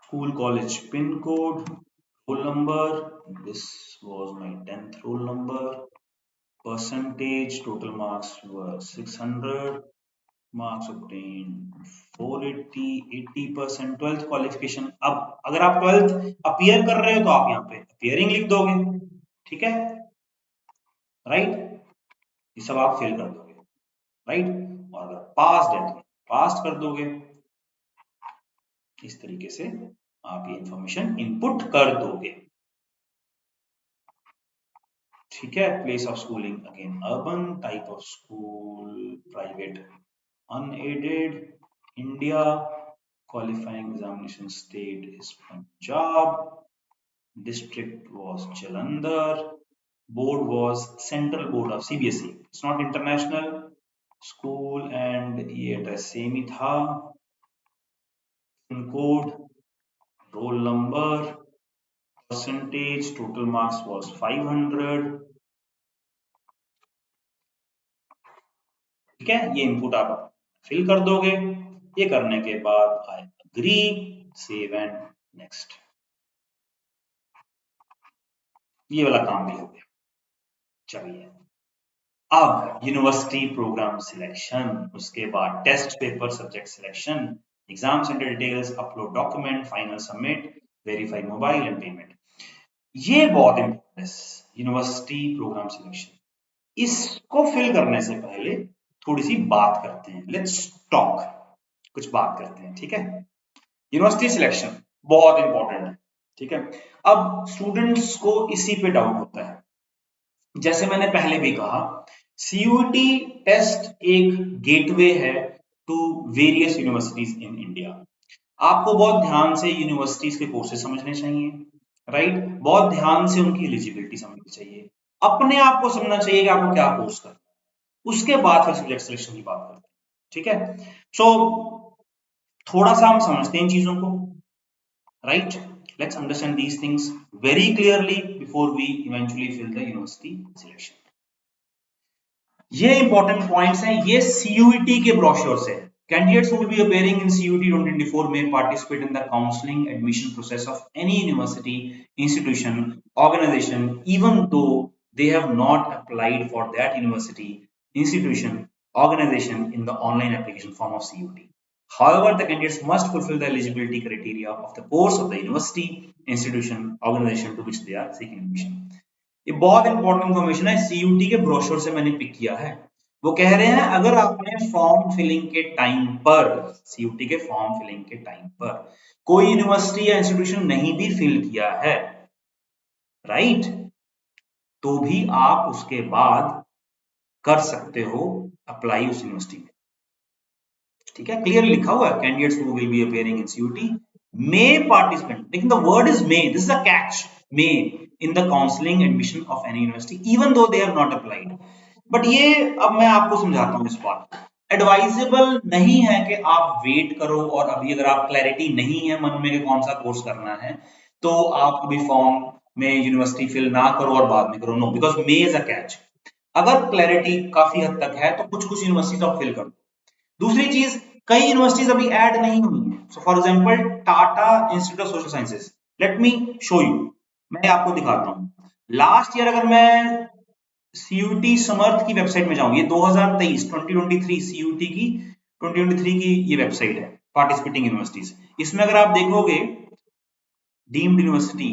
School college pin code, roll number, this was my 10th roll number, percentage, total marks were 600, marks obtained 480, 80%, 12th qualification. अब अगर आप 12th अपीयर कर रहे हो तो आप यहाँ पे अपीयरिंग लिख दोगे, ठीक है, राइट, ये सब आप फिल कर दोगे, राइट, और अगर पास है तो पास कर दोगे। इस तरीके से आप ये इंफॉर्मेशन इनपुट कर दोगे, ठीक है। Place of schooling again urban, type of school private unaided, India, qualifying examination state is Punjab, district was Jalandhar, board was Central Board of CBSE, it's not international, school and ये address same ही था, pin code, roll number, percentage, total marks was 500, ठीक है, ये इनपुट आप फिल कर दोगे। ये करने के बाद आई अग्री, सेव एंड नेक्स्ट, ये वाला काम भी हो गया। चलिए अब यूनिवर्सिटी प्रोग्राम सिलेक्शन, उसके बाद test paper subject selection, exam centre details, upload document, final submit, verify mobile and payment. ये बहुत इंपॉर्टेंट है यूनिवर्सिटी प्रोग्राम सिलेक्शन। इसको फिल करने से पहले थोड़ी सी बात करते हैं, लेट्स टॉक, कुछ बात करते हैं, ठीक है। यूनिवर्सिटी सिलेक्शन बहुत इंपॉर्टेंट है, ठीक है। अब स्टूडेंट्स को इसी पे डाउट होता है, जैसे मैंने पहले भी कहा, सीयूईटी टेस्ट एक गेटवे है to various universities in India. आपको बहुत ध्यान से यूनिवर्सिटीज के कोर्सेज समझने चाहिए, राइट, बहुत ध्यान से उनकी एलिजिबिलिटी समझनी चाहिए, अपने आप को समझना चाहिए कि आपको क्या कोर्स करना है, उसके बाद फिर सब्जेक्ट सिलेक्शन की बात करते हैं, ठीक है। सो थोड़ा सा हम समझते हैं इन चीजों को, right? Let's understand these things very clearly before we eventually fill the university selection. ये इंपॉर्टेंट पॉइंट्स हैं, ये सीयूईटी के ब्रोशर से। Candidates who will be appearing in CUET 2024 may participate in the counseling admission process of any university, institution, organization, even though they have not applied for that university, institution, organization in the online application form of CUET. However, the candidates must fulfill the eligibility criteria of the course of the university, institution, organization to which they are seeking admission. ये बहुत इंपॉर्टेंट इन्फॉर्मेशन है, सीयूटी के ब्रोशर से मैंने पिक किया है। वो कह रहे हैं अगर आपने फॉर्म फिलिंग के टाइम पर, सीयूटी के फॉर्म फिलिंग के टाइम पर कोई यूनिवर्सिटी या इंस्टीट्यूशन नहीं भी फिल किया है, राइट, तो भी आप उसके बाद कर सकते हो अप्लाई उस यूनिवर्सिटी में, ठीक है। क्लियर लिखा हुआ है, candidates who will be appearing in CUET may participate, लेकिन the word is may, this is a catch, may in the counseling admission of any university even though they have not applied. But ये अब मैं आपको समझाता हूँ इस बात, एडवाइजेबल नहीं है कि आप वेट करो और अभी अगर आप क्लैरिटी नहीं है मन में कि कौन सा कोर्स करना है तो आप अभी फॉर्म में यूनिवर्सिटी फिल ना करो और बाद में करो, no, because may is a catch. अगर क्लैरिटी काफी हद तक है तो कुछ कुछ यूनिवर्सिटी तो आप फिल कर दो। दूसरी चीज, कई यूनिवर्सिटीज अभी ऐड नहीं हुई है, so for example Tata institute of social sciences, let me show you, मैं आपको दिखाता हूं। लास्ट ईयर अगर मैं सीयूटी समर्थ की वेबसाइट में जाऊं, ये 2023 2023 सीयूटी की 2023 की ये वेबसाइट है, पार्टिसिपेटिंग यूनिवर्सिटीज। इसमें अगर आप देखोगे डीम्ड यूनिवर्सिटी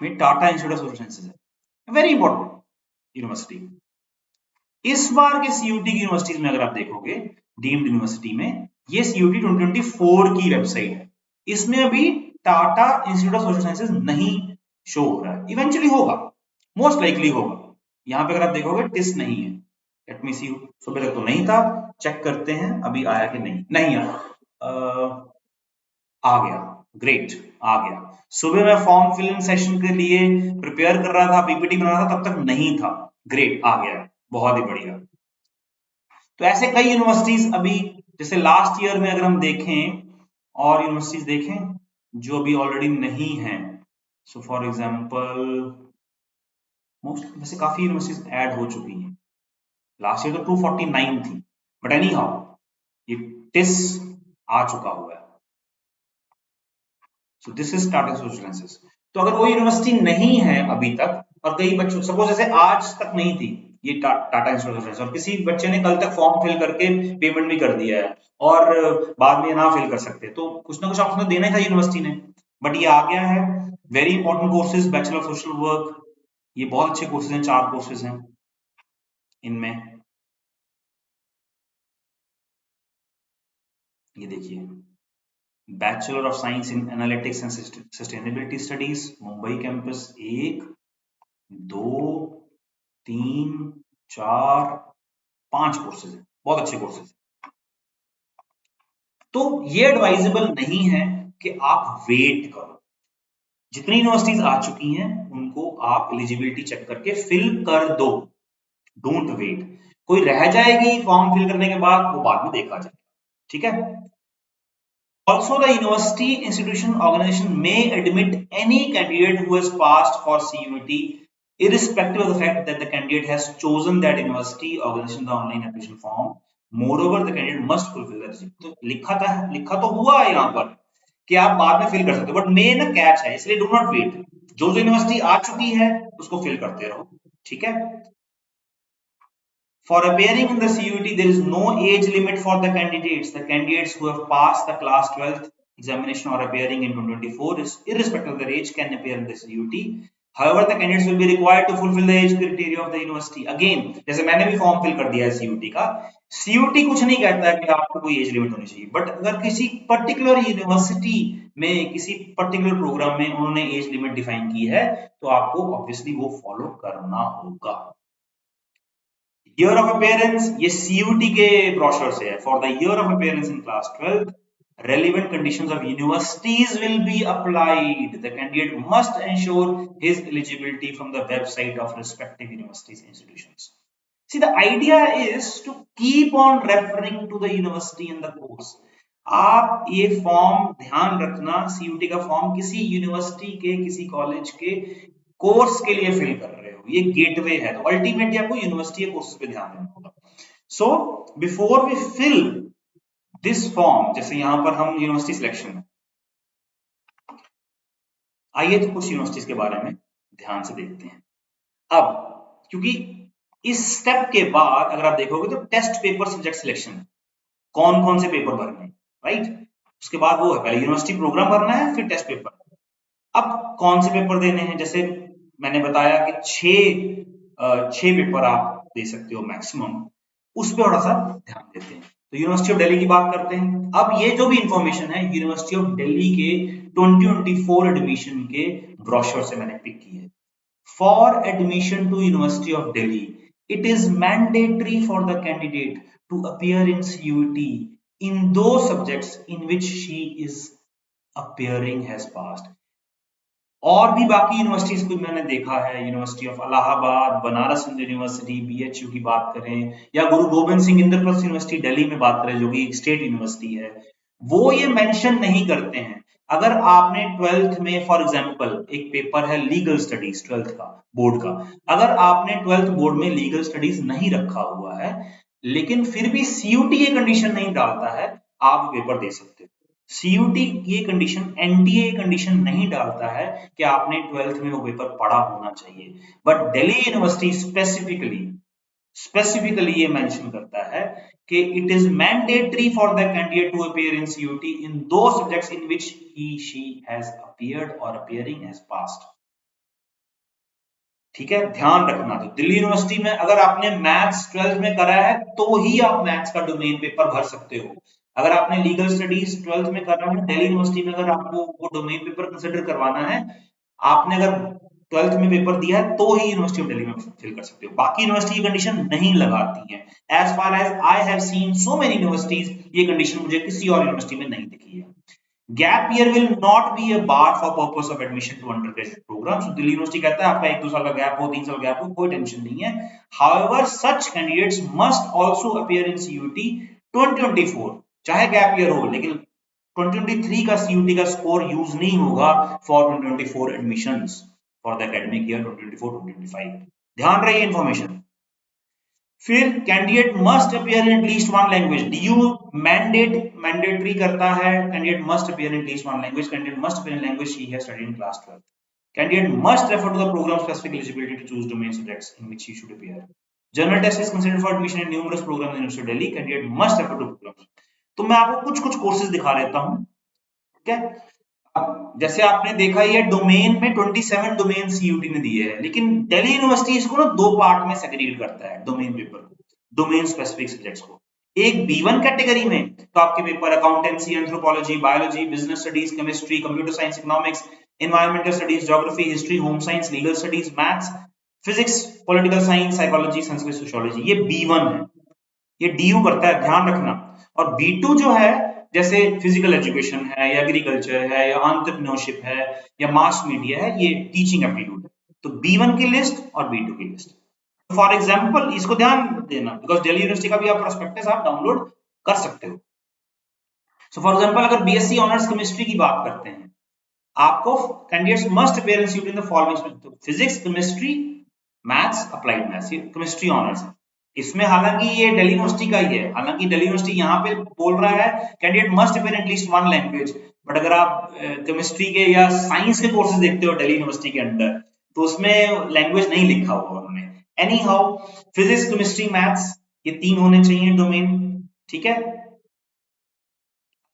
में Tata institute of social sciences है, वेरी इंपॉर्टेंट यूनिवर्सिटी। इस बार के सीयूटी की यूनिवर्सिटीज में अगर आप देखोगे डीम्ड यूनिवर्सिटी में, ये सीयूटी 2024 की वेबसाइट है, इसमें अभी Tata institute of social sciences नहीं शो हो रहा है, इवेंचुअली होगा, मोस्ट लाइकली होगा। यहाँ पे अगर आप देखोगे टिस नहीं है, लेट मी सी, सुबह तक तो नहीं था, चेक करते हैं अभी आया कि नहीं, नहीं आया, आ गया, ग्रेट, आ गया। सुबह मैं फॉर्म फिलिंग सेशन के लिए प्रिपेयर कर रहा था, पीपीटी बना रहा था, तब तक नहीं था, ग्रेट, आ गया, बहुत ही बढ़िया। तो ऐसे कई यूनिवर्सिटीज अभी, जैसे लास्ट ईयर में अगर हम देखें और यूनिवर्सिटीज देखें जो अभी ऑलरेडी नहीं है, सो फॉर एग्जांपल मोस्ट, वैसे काफी यूनिवर्सिटीज ऐड हो चुकी हैं, लास्ट ईयर तो 249 थी, बट एनी हाउ ये टिस आ चुका हुआ है। सो this is Tata social sciences. तो अगर कोई यूनिवर्सिटी नहीं है अभी तक, और कई बच्चों सपोज जैसे आज तक नहीं थी ये टाटा इंस्टीट्यूट ऑफ साइंस, और किसी बच्चे ने कल तक फॉर्म फिल करके पेमेंट भी कर दिया है और बाद में ना फिल कर सकते, तो कुछ ना कुछ ऑप्शन देना ही था यूनिवर्सिटी ने, बट ये आ गया है। Very important courses, bachelor of social work, ये बहुत अच्छे कोर्सेज हैं, 4 कोर्सेज हैं इनमें। ये देखिए, bachelor of science in analytics and sustainability studies, Mumbai campus 1, 2, 3, 4, 5 courses हैं, बहुत अच्छे कोर्सेज। तो ये एडवाइजेबल नहीं है कि आप वेट करो, जितनी यूनिवर्सिटीज आ चुकी हैं उनको आप एलिजिबिलिटी चेक करके फिल कर दो, डोंट वेट। कोई रह जाएगी फॉर्म फिल करने के बाद, वो बाद में देखा जाएगा, ठीक है। Also, the university, institution, organization may admit any candidate who has passed for CUET, irrespective of the fact that the candidate has chosen that university, organization, the online application form. Moreover, the candidate must fulfill that. तो लिखा तो हुआ है यहाँ पर कि आप बाद में फिल कर सकते हो, बट मेन कैच है, इसलिए डू नॉट वेट। जो यूनिवर्सिटी आ चुकी है उसको फिल करते रहो, ठीक है। For appearing in the CUET, there is no age limit for the candidates. The candidates who have passed the class 12th examination or appearing in 2024, is irrespective of their age, can appear in the CUET. However, the candidates will be required to fulfill the age criteria of the university. Again, जैसे मैंने भी फॉर्म फिल कर दिया है CUET का, CUET कुछ नहीं कहता है कि आपको कोई एज लिमिट होनी चाहिए, बट अगर किसी पर्टिकुलर यूनिवर्सिटी में किसी पर्टिकुलर प्रोग्राम में उन्होंने एज लिमिट डिफाइन की है, तो आपको ऑब्वियसली वो फॉलो करना होगा। ईयर ऑफ अपीयरेंस, ये CUET के ब्रोशर से है। For the year of appearance in class 12, relevant conditions of universities will be applied. The candidate must ensure his eligibility from the website of respective universities institutions. See, the idea is to keep on referring to the university and the course. आप ये फॉर्म ध्यान रखना, CUET का फॉर्म किसी यूनिवर्सिटी के, किसी कॉलेज के कोर्स के लिए फिल कर रहे हो, ये गेटवे है, तो अल्टीमेटली आपको यूनिवर्सिटी के कोर्सेज पे ध्यान देना होगा। So before we fill this form, जैसे यहां पर हम यूनिवर्सिटी सिलेक्शन में, आइए तो कुछ यूनिवर्सिटीज के बारे में ध्यान से देखते हैं। अब क्योंकि इस स्टेप के बाद अगर आप देखोगे तो टेस्ट पेपर सब्जेक्ट सिलेक्शन, कौन कौन से पेपर भरने, राइट, उसके बाद वो है पहले यूनिवर्सिटी प्रोग्राम भरना है, फिर टेस्ट पेपर। अब कौन से पेपर देने हैं, जैसे मैंने बताया कि 6 पेपर आप दे सकते हो मैक्सिमम, उस पर थोड़ा सा ध्यान देते हैं। तो यूनिवर्सिटी ऑफ दिल्ली की बात करते हैं। अब ये जो भी इंफॉर्मेशन है यूनिवर्सिटी ऑफ दिल्ली के 2024 एडमिशन के ब्रोशर से मैंने पिक की है। For admission to university of Delhi, it is mandatory for the candidate to appear in CUET in those subjects in which she is appearing has passed. और भी बाकी यूनिवर्सिटीज को मैंने देखा है, university of Allahabad, Banaras Hindu university, BHU की बात करें, या गुरु गोबिंद सिंह इंद्रप्रस्थ यूनिवर्सिटी दिल्ली में बात करें जो कि एक स्टेट यूनिवर्सिटी है, वो ये मेंशन नहीं करते हैं। अगर आपने 12th में फॉर एग्जांपल एक पेपर है लीगल स्टडीज 12th का बोर्ड का, अगर आपने 12th बोर्ड में लीगल स्टडीज नहीं रखा हुआ है, लेकिन फिर भी CUET ये कंडीशन नहीं डालता है, आप पेपर दे सकते हो। CUET ये कंडीशन, NTA कंडीशन नहीं डालता है कि आपने 12th में वो पेपर पढ़ा होना चाहिए, बट दिल्ली यूनिवर्सिटी स्पेसिफिकली ये मेंशन करता है कि it is mandatory for the candidate to appear in CUET in दो subjects in which he she has appeared और अपीयरिंग हैज पास्ड। ठीक है, ध्यान रखना। तो दिल्ली यूनिवर्सिटी में अगर आपने मैथ्स 12th में करा है तो ही आप मैथ्स का डोमेन पेपर भर सकते हो। अगर आपने लीगल स्टडीज 12th में करा है, दिल्ली यूनिवर्सिटी में अगर आपको वो डोमेन पेपर कंसिडर करवाना है, आपने अगर 12th में पेपर दिया है तो ही यूनिवर्सिटी ऑफ दिल्ली में फिल कर सकते हो। बाकी यूनिवर्सिटी ये कंडीशन नहीं लगाती है। As far as I have seen so many universities, ये कंडीशन मुझे किसी और यूनिवर्सिटी में नहीं दिखी है। Gap year will not be a bar for purpose of admission to undergraduate programme. So Delhi university कहता है आपका 1-2 साल का गैप हो, 3 साल गैप हो, कोई टेंशन नहीं है। However such candidates must also appear in CUET 2024, चाहे गैप ईयर हो, लेकिन 2023 का CUET का स्कोर यूज नहीं होगा for 2024 admissions for the academic year 2024-2025। ध्यान रहे इंफॉर्मेशन। फिर candidate must appear in at least one language. DU mandatory करता है candidate must appear in at least one language. Candidate must appear in language she has studied in class 12। Candidate must refer to the program specific eligibility to choose domain subjects in which he should appear. General test is considered for admission in numerous programs in University of Delhi. Candidate must refer to programs. तो मैं आपको कुछ कुछ कोर्सेज दिखा देता हूँ, ठीक है। अब जैसे आपने देखा ये डोमेन में 27 डोमेन सीयूटी ने दिए हैं, लेकिन दिल्ली यूनिवर्सिटी इसको ना दो पार्ट में सेग्रीगेट करता है डोमेन पेपर को, डोमेन स्पेसिफिक सब्जेक्ट्स को। एक B1 कैटेगरी में तो आपके paper accountancy, anthropology, biology, business studies, chemistry, computer science, economics, environmental studies, geography, history, home science, legal studies, maths, physics, political science, psychology, Sanskrit, sociology, ये B1 है। ये DU करता है, ध्यान रखना। और B2 जो है, जैसे फिजिकल एजुकेशन है या एग्रीकल्चर है या एंटरप्रेन्योरशिप है या मास मीडिया है, ये टीचिंग एप्टीट्यूड है। तो B1 की लिस्ट और B2 की लिस्ट। फॉर एग्जाम्पल इसको ध्यान देना, बिकॉज दिल्ली यूनिवर्सिटी का भी आप प्रोस्पेक्टस आप डाउनलोड कर सकते हो। सो फॉर एग्जाम्पल अगर BSc ऑनर्स केमिस्ट्री की बात करते हैं, आपको candidates must appear in CUT in the following, physics, chemistry, maths, applied maths, ये केमिस्ट्री ऑनर्स है। इसमें हालांकि ये दिल्ली यूनिवर्सिटी का ही है, हालांकि दिल्ली यूनिवर्सिटी यहाँ पे बोल रहा है candidate must appear at least one language, but अगर आप केमिस्ट्री के या साइंस के कोर्सेज देखते हो दिल्ली यूनिवर्सिटी के अंडर, तो उसमें लैंग्वेज नहीं लिखा हुआ उन्होंने। Any how, physics, chemistry, maths, ये 3 होने चाहिए डोमेन, ठीक है।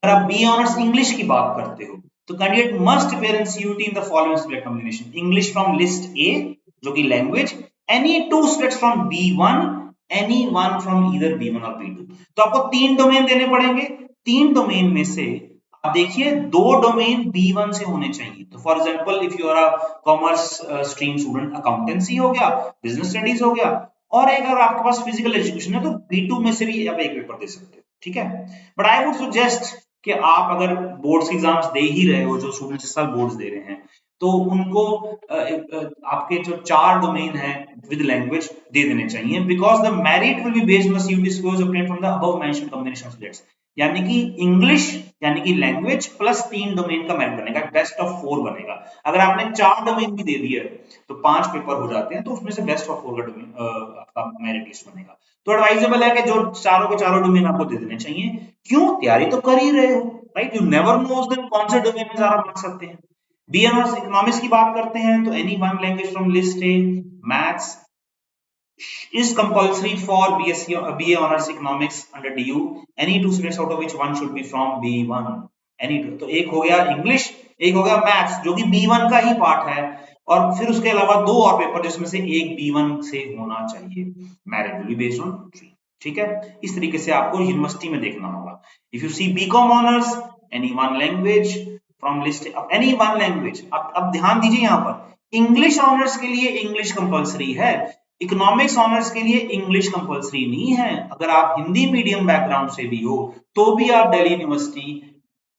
अगर आप बी ऑनर्स इंग्लिश की बात करते हो तो candidate must appear in CUT in the following subject combination, English from list A जो कि language, any 2 subjects from B1, any one from either B1 और B2। तो आपको 3 डोमेन देने पड़ेंगे। 3 डोमेन में से आप देखिए 2 डोमेन B1 से होने चाहिए। तो for example if you are a commerce stream student, accountancy हो गया, बिजनेस स्टडीज हो गया, और एक अगर आपके पास फिजिकल एजुकेशन है तो B2 में से भी आप एक पेपर दे सकते हो, ठीक है। बट आई वुड सजेस्ट कि आप अगर बोर्ड्स के एग्जाम्स दे ही रहे हो, जो स्टूडेंट्स इस साल बोर्ड्स दे रहे हैं, तो उनको आपके जो 4 डोमेन है विद लैंग्वेज दे देने चाहिए, because the merit will be based on the CUT scores obtained from the above mentioned combination of subjects. यानी कि इंग्लिश यानी कि लैंग्वेज प्लस 3 डोमेन का मेरिट बनेगा, बेस्ट ऑफ 4 बनेगा। अगर आपने 4 डोमेन भी दे दिया तो 5 पेपर हो जाते हैं, तो उसमें से बेस्ट ऑफ 4 का डोमेन आपका मेरिट लिस्ट बनेगा। तो एडवाइजेबल है कि जो चारों के चारों डोमेन आपको दे देने चाहिए। क्यों? तैयारी तो कर ही रहे हो, राइट। यू नेवर नो उस दिन कौन से डोमेन में ज्यादा मार्क्स आते हैं। बी ऑनर्स इकोनॉमिक्स की बात करते हैं तो any one language from list A, maths is compulsory for BSc or BA honors economics under DU, any 2 subjects out of which one should be from B1, any 2। तो एक हो गया इंग्लिश, एक हो गया मैथ्स जो कि B1 का ही पार्ट है, और फिर उसके अलावा 2 और पेपर जिसमें से एक B1 से होना चाहिए। Merit will be based on 3, ठीक है। इस तरीके से आपको यूनिवर्सिटी में देखना होगा। If you see BCom honours, any one language from list, any one language. अब ध्यान दीजिए यहाँ पर इंग्लिश ऑनर्स के लिए इंग्लिश कंपलसरी है, इकोनॉमिक्स ऑनर्स के लिए इंग्लिश कंपलसरी नहीं है। अगर आप हिंदी मीडियम बैकग्राउंड से भी हो तो भी आप दिल्ली यूनिवर्सिटी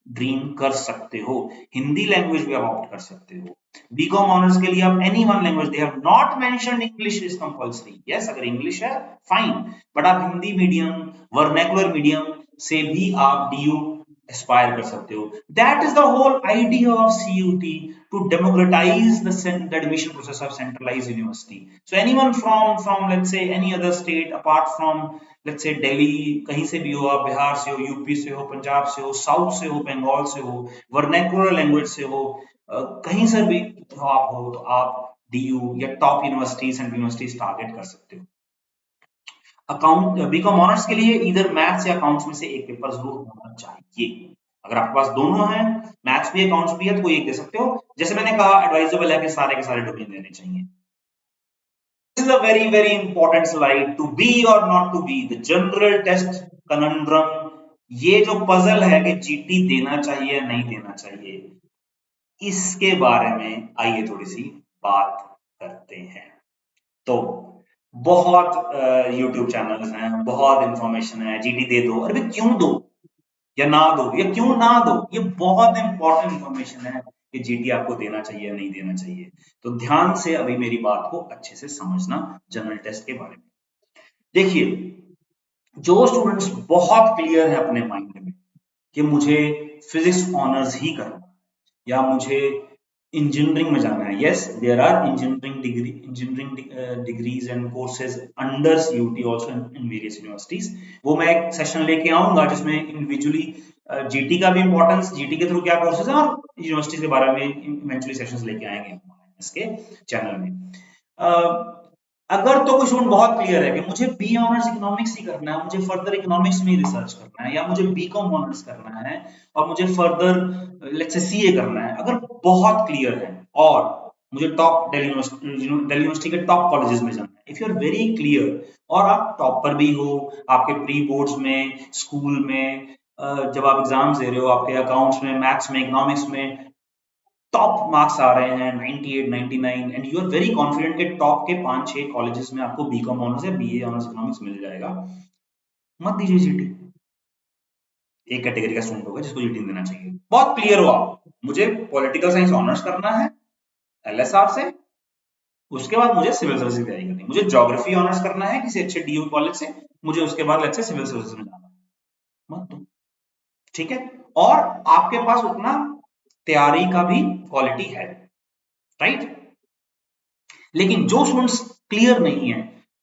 ड्रीम कर सकते हो, हिंदी लैंग्वेज भी आप ऑप्ट कर सकते हो। बीकॉम ऑनर्स के लिए आप any one language, they have not mentioned English is compulsory. Yes, अगर इंग्लिश है फाइन, बट आप हिंदी मीडियम, वर्नैकुलर मीडियम से भी आप DU एस्पायर कर सकते हो। That is the whole idea of CUT, to democratize the admission process of centralized university. So anyone from let's say any other state apart from let's say Delhi, कहीं से भी हो, आप बिहार से हो, यूपी से हो, पंजाब से हो, साउथ से हो, बंगाल से हो, वर्नैकुलर लैंग्वेज से हो, कहीं से भी आप हो, तो आप DU या top universities and universities target कर सकते हो। अकाउंट बीकॉम ऑनर्स के लिए इधर मैथ्स या अकाउंट्स में से एक पेपर जरूर होना चाहिए। अगर आपके पास दोनों है, मैथ्स भी अकाउंट्स भी है, तो कोई एक दे सकते हो। जैसे मैंने कहा एडवाइजेबल है कि सारे के सारे डोमेन देने चाहिए। This is a very important slide, to be और not to be, the general test conundrum. ये जो पजल है कि GT देना चाहिए या नहीं देना चाहिए, इसके बारे में आइए थोड़ी सी बात करते हैं। तो बहुत YouTube चैनल्स हैं, बहुत इंफॉर्मेशन है, GT दे दो, अरे क्यों दो या ना दो, या क्यों ना दो, ये बहुत इंपॉर्टेंट इंफॉर्मेशन है कि GT आपको देना चाहिए या नहीं देना चाहिए। तो ध्यान से अभी मेरी बात को अच्छे से समझना जनरल टेस्ट के बारे में। देखिए, जो स्टूडेंट्स बहुत क्लियर है अपने माइंड में कि मुझे फिजिक्स ऑनर्स ही करना या मुझे इंजीनियरिंग में जाना है, yes there are engineering degrees and courses under CUT also in various universities. वो मैं एक सेशन लेके आऊंगा जिसमें इंडिविजुअली GT का भी इंपॉर्टेंस, GT के थ्रू क्या कोर्सेज हैं और यूनिवर्सिटीज के बारे में इवेंचुअली सेशंस लेके आएंगे। इसके चैनल में। अगर तो कोई स्टूडेंट बहुत क्लियर है कि मुझे बी ऑनर्स इकोनॉमिक्स ही करना है, मुझे फर्दर इकोनॉमिक्स में रिसर्च करना है, या मुझे बीकॉम ऑनर्स करना है और मुझे फर्दर लेट्स से सीए करना है, अगर बहुत क्लियर है और मुझे टॉप दिल्ली यूनिवर्सिटी के टॉप कॉलेजेस में जाना है, if you are very clear और आप टॉपर भी हो आपके प्री बोर्ड्स में, स्कूल में, जब आप एग्जाम्स दे रहे हो, आपके अकाउंट्स में, मैथ्स में, इकोनॉमिक्स में टॉप मार्क्स आ रहे हैं 98, 99 and you are very confident कि टॉप के 5-6 कॉलेजेस में आपको बीकॉम ऑनर्स या बीए ऑनर्स इकोनॉमिक्स मिल जाएगा, मत दीजिए जीटी। एक कैटेगरी का स्टूडेंट होगा जिसको जीटी देना चाहिए। बहुत क्लियर हो आप, मुझे पॉलिटिकल साइंस ऑनर्स करना है एलएसआर से, उसके बाद मुझे सिविल सर्विस की तैयारी करनी है, मुझे ज्योग्राफी ऑनर्स करना है किसी अच्छे डीयू कॉलेज से, मुझे उसके बाद लेट्स से सिविल सर्विस में जाना है, मत दो, ठीक है। और आपके पास उतना तैयारी का भी क्वालिटी है, राइट। लेकिन जो स्टूडेंट्स क्लियर नहीं है,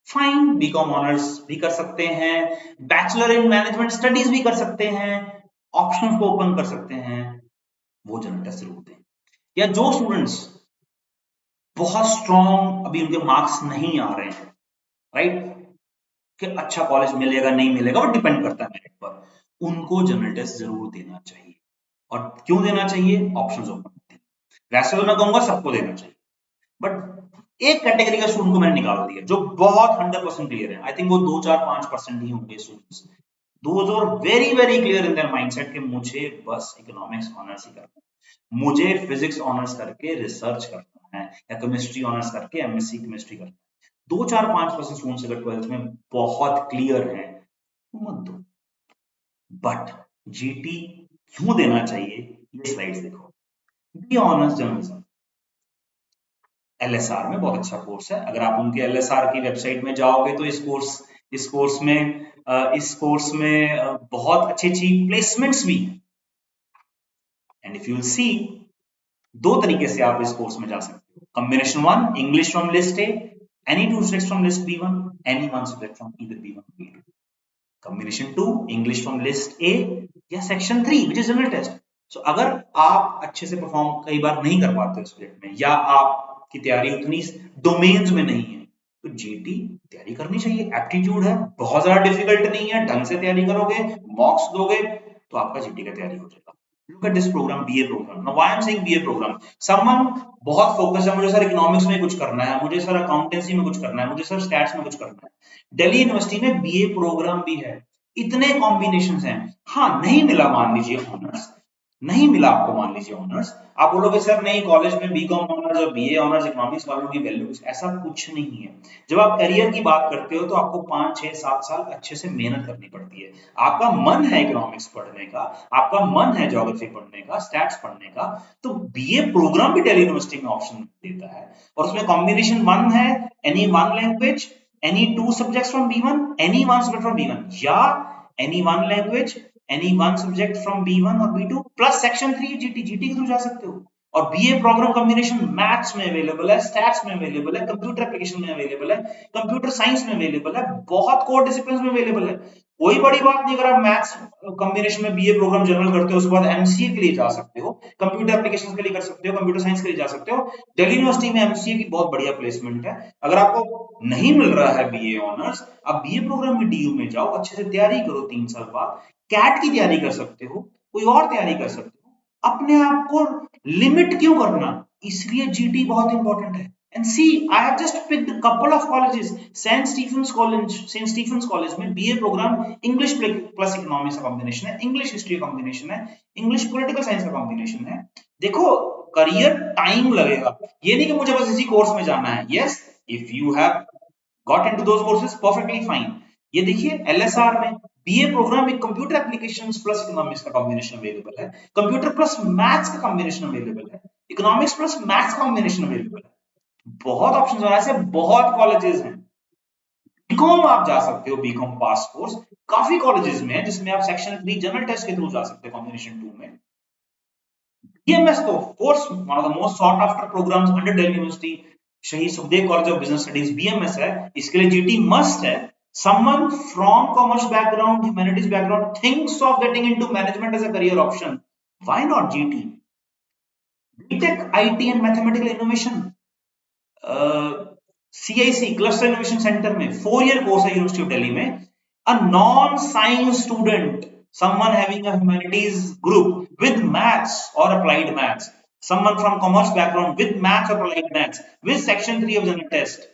फाइन, बीकॉम ऑनर्स भी कर सकते हैं, बैचलर इन मैनेजमेंट स्टडीज भी कर सकते हैं, ऑप्शंस को ओपन कर सकते हैं, वो जनरल टेस्ट जरूर दें। या जो स्टूडेंट्स बहुत स्ट्रॉन्ग अभी उनके मार्क्स नहीं आ रहे हैं, राइट, कि अच्छा कॉलेज मिलेगा नहीं मिलेगा वो डिपेंड करता है मेरिट पर, उनको जनरल टेस्ट जरूर देना चाहिए। और क्यों देना चाहिए? ऑप्शंस ओपन होते हैं। वैसे तो मैं कहूंगा सबको देना चाहिए, बट एक कैटेगरी का स्टूडेंट को मैंने निकाल दिया जो बहुत 100% क्लियर है, आई थिंक वो 2-4-5% ही होंगे students, those are very very clear in their mindset कि मुझे बस इकोनॉमिक्स ऑनर्स ही करना है, मुझे फिजिक्स ऑनर्स करके रिसर्च करना है, या केमिस्ट्री ऑनर्स करके एमएससी केमिस्ट्री करना है। 2-4-5% स्टूडेंट्स अगर 12th में बहुत क्लियर है तो मत दो। बट जीटी क्यों देना चाहिए, ये स्लाइड्स देखो। बी ऑनर्स जर्नलिज्म एलएसआर में बहुत अच्छा कोर्स है, अगर आप उनके एलएसआर की वेबसाइट में जाओगे तो इस कोर्स में बहुत अच्छी अच्छी प्लेसमेंट्स भी हैं। एंड इफ यू सी, दो तरीके से आप इस कोर्स में जा सकते हो। Combination 1, English from list A, any 2 subjects from list B1, any 1 subject from either B1 or B2। Combination 2, English from list A या section 3 which is general test. So अगर आप अच्छे से परफॉर्म कई बार नहीं कर पाते उस सब्जेक्ट में, या आपकी तैयारी उतनी डोमेन्स में नहीं है, तो जीटी तैयारी करनी चाहिए। एप्टीट्यूड है, बहुत ज्यादा डिफिकल्ट नहीं है, ढंग से तैयारी करोगे, मॉक्स दोगे तो आपका जीटी का तैयारी हो जाएगा। Look at this program, BA program. Now, why I'm saying BA program? Someone बहुत फोकस है, मुझे सर इकोनॉमिक्स में कुछ करना है, मुझे सर अकाउंटेंसी में कुछ करना है, मुझे सर स्टैट्स में कुछ करना है। दिल्ली यूनिवर्सिटी में बीए प्रोग्राम भी है, इतने कॉम्बिनेशंस हैं। हाँ, नहीं मिला मान लीजिए ऑनर्स, नहीं मिला आपको मान लीजिए ऑनर्स, आप बोलोगे सर नहीं कॉलेज में बीकॉम ऑनर्स और बीए ऑनर्स इकोनॉमिक्स वालों की वैल्यू, ऐसा कुछ नहीं है। जब आप करियर की बात करते हो तो आपको 5-6-7 साल अच्छे से मेहनत करनी पड़ती है। आपका मन है इकोनॉमिक्स पढ़ने का, आपका मन है ज्योग्राफी पढ़ने का, स्टैट्स पढ़ने का, तो बीए प्रोग्राम भी दिल्ली यूनिवर्सिटी में ऑप्शन देता है, और उसमें कॉम्बिनेशन 1 है, any 1 language, any 2 subjects from B1, any 1 subject from B1, या any 1 language, any 1 subject from B1 और B2 plus section 3 GT के थ्रू जा सकते हो। और बीए प्रोग्राम कॉम्बिनेशन मैथ्स में अवेलेबल है, स्टैट्स में अवेलेबल है, कंप्यूटर एप्लीकेशन में अवेलेबल है, कंप्यूटर साइंस में अवेलेबल है, बहुत कोर डिसिप्लिन्स में अवेलेबल है। कोई बड़ी बात नहीं, अगर आप मैथ्स कॉम्बिनेशन में बीए प्रोग्राम जनरल करते हो, उसके बाद एमसीए के लिए जा सकते हो, कंप्यूटर एप्लीकेशंस के लिए कर सकते हो, कंप्यूटर साइंस के लिए जा सकते हो। दिल्ली यूनिवर्सिटी में एमसीए की बहुत बढ़िया प्लेसमेंट है। अगर आपको नहीं मिल रहा है बीए ऑनर्स, आप बीए प्रोग्राम में डीयू में जाओ, अच्छे से तैयारी करो, 3 साल बाद कैट की तैयारी कर सकते हो, कोई और तैयारी कर सकते हो। अपने आप को लिमिट क्यों करना, इसलिए जीटी बहुत इंपॉर्टेंट है। And see, I have just picked a couple of colleges. St. Stephen's College में BA programme English plus Economics का कॉम्बिनेशन है, English History का कॉम्बिनेशन है, English Political Science का कॉम्बिनेशन है। देखो, करियर टाइम लगेगा, ये नहीं कि मुझे बस इसी कोर्स में जाना है। Yes, if you have got into those courses, perfectly fine। ये देखिए LSR में BA प्रोग्राम में कंप्यूटर एप्लीकेशंस प्लस इकोनॉमिक्स का कॉम्बिनेशन अवेलेबल है, कंप्यूटर प्लस मैथ्स का कॉम्बिनेशन अवेलेबल है, इकोनॉमिक्स प्लस मैथ्स का कॉम्बिनेशन अवेलेबल है। बहुत ऑप्शंस हैं, ऐसे बहुत कॉलेजेस हैं। बीकॉम आप जा सकते हो, बीकॉम पास कोर्स काफी कॉलेजेस में है, जिसमें आप सेक्शन 3 जनरल टेस्ट के थ्रू जा सकते हो कॉम्बिनेशन 2 में। बीएमएस तो course one of the most sought after programmes under Delhi university, Shaheed Sukhdev college of business studies BMS है, इसके लिए जीटी मस्ट है। Someone from commerce background, humanities background thinks of getting into management as a career option, why not GT? BTech IT and mathematical innovation, CIC cluster innovation centre में 4 ईयर कोर्स है यूनिवर्सिटी ऑफ दिल्ली में. A non-science student, someone having a humanities group with maths or applied maths, someone from commerce background with maths or applied maths, with section 3 of general test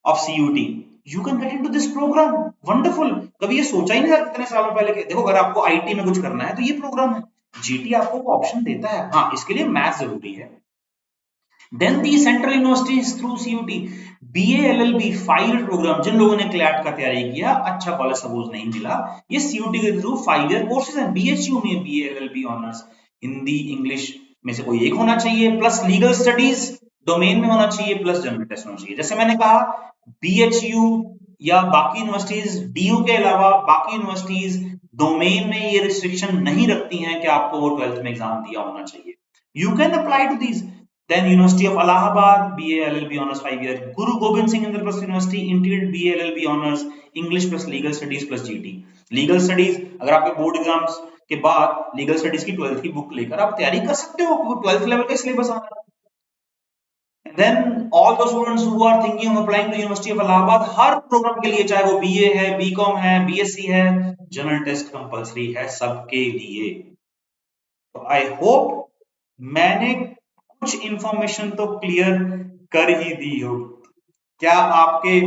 of CUT, you can get into this program. Wonderful. कभी ये सोचा ही नहीं था कितने सालों पहले के. देखो अगर आपको IT में कुछ करना है तो ये प्रोग्राम है. GT आपको वो ऑप्शन देता है. हाँ, इसके लिए मैथ्स जरूरी है. Then the central universities through CUT, BA LLB 5 year programme. जिन लोगों ने क्लैट का तैयारी किया, अच्छा कॉलेज सपोज नहीं मिला, ये CUT के थ्रू 5 ईयर कोर्सेज हैं. BHU में BA LLB honours Hindi English में से कोई एक होना चाहिए, प्लस लीगल स्टडीज डोमेन में होना चाहिए, प्लस जनरल टेस्ट होना चाहिए. जैसे मैंने कहा BHU या बाकी यूनिवर्सिटीज DU के अलावा बाकी यूनिवर्सिटीज डोमेन में ये रिस्ट्रिक्शन नहीं रखती हैं कि आपको वो 12th में एग्जाम दिया होना चाहिए. You can apply to these. Then University of Allahabad, BA LLB honors 5 year. Guru Gobind Singh Indraprasth University integrated BA LLB honors English plus Legal Studies plus GT. Legal Studies अगर आपके बोर्ड एग्जाम्स के बाद लीगल स्टडीज की 12th की बुक लेकर आप तैयारी कर सकते हो, वो 12th लेवल का सिलेबस आ रहा है. Then all the students who are thinking of applying to University of Allahabad, हर प्रोग्राम के लिए चाहे वो BA है, BCom है, BSc है, जनरल टेस्ट कंपलसरी है सबके लिए. तो आई होप मैंने कुछ इंफॉर्मेशन तो क्लियर कर ही दी हो. क्या आपके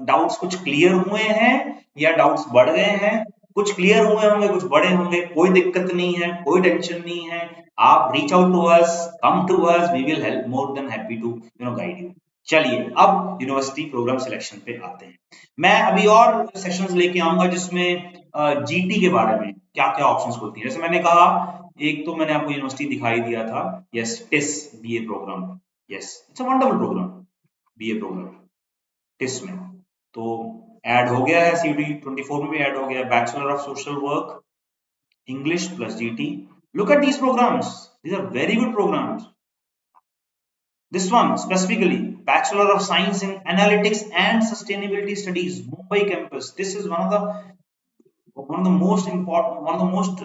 डाउट्स कुछ क्लियर हुए हैं या डाउट्स बढ़ गए हैं? कुछ क्लियर हुए होंगे, कुछ बड़े होंगे, कोई दिक्कत नहीं है, कोई टेंशन नहीं है. आप reach out to us, come to us, we will help, more than happy to guide you. चलिए अब यूनिवर्सिटी प्रोग्राम सिलेक्शन पे आते हैं. मैं अभी और सेशंस लेके आऊंगा जिसमें जीटी के बारे में क्या क्या ऑप्शंस होती हैं. जैसे मैंने कहा, एक तो मैंने आपको यूनिवर्सिटी दिखाई दिया था, yes, TISS BA programme. Yes, it's a wonderful programme, BA programme TISS में. तो ऐड हो गया है, CUT 24 में भी ऐड हो गया है. Bachelor of social work English plus GT. Look at these programmes, these are very good programmes. This one specifically, Bachelor of Science in Analytics and Sustainability Studies, Mumbai campus. This is one of the most important, one of the most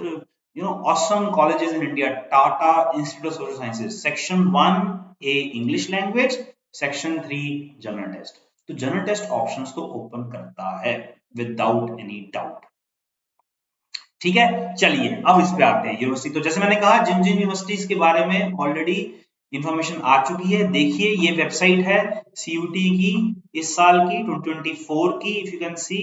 awesome colleges in India. Tata Institute of Social Sciences. Section 1A English Language, Section 3 General Test. तो General Test options तो open करता है without any doubt. ठीक है, चलिए अब इस पे आते हैं. यूनिवर्सिटी, तो जैसे मैंने कहा जिन जिन यूनिवर्सिटीज के बारे में ऑलरेडी इंफॉर्मेशन आ चुकी है, देखिए ये वेबसाइट है CUT की इस साल की 2024 की. इफ यू कैन सी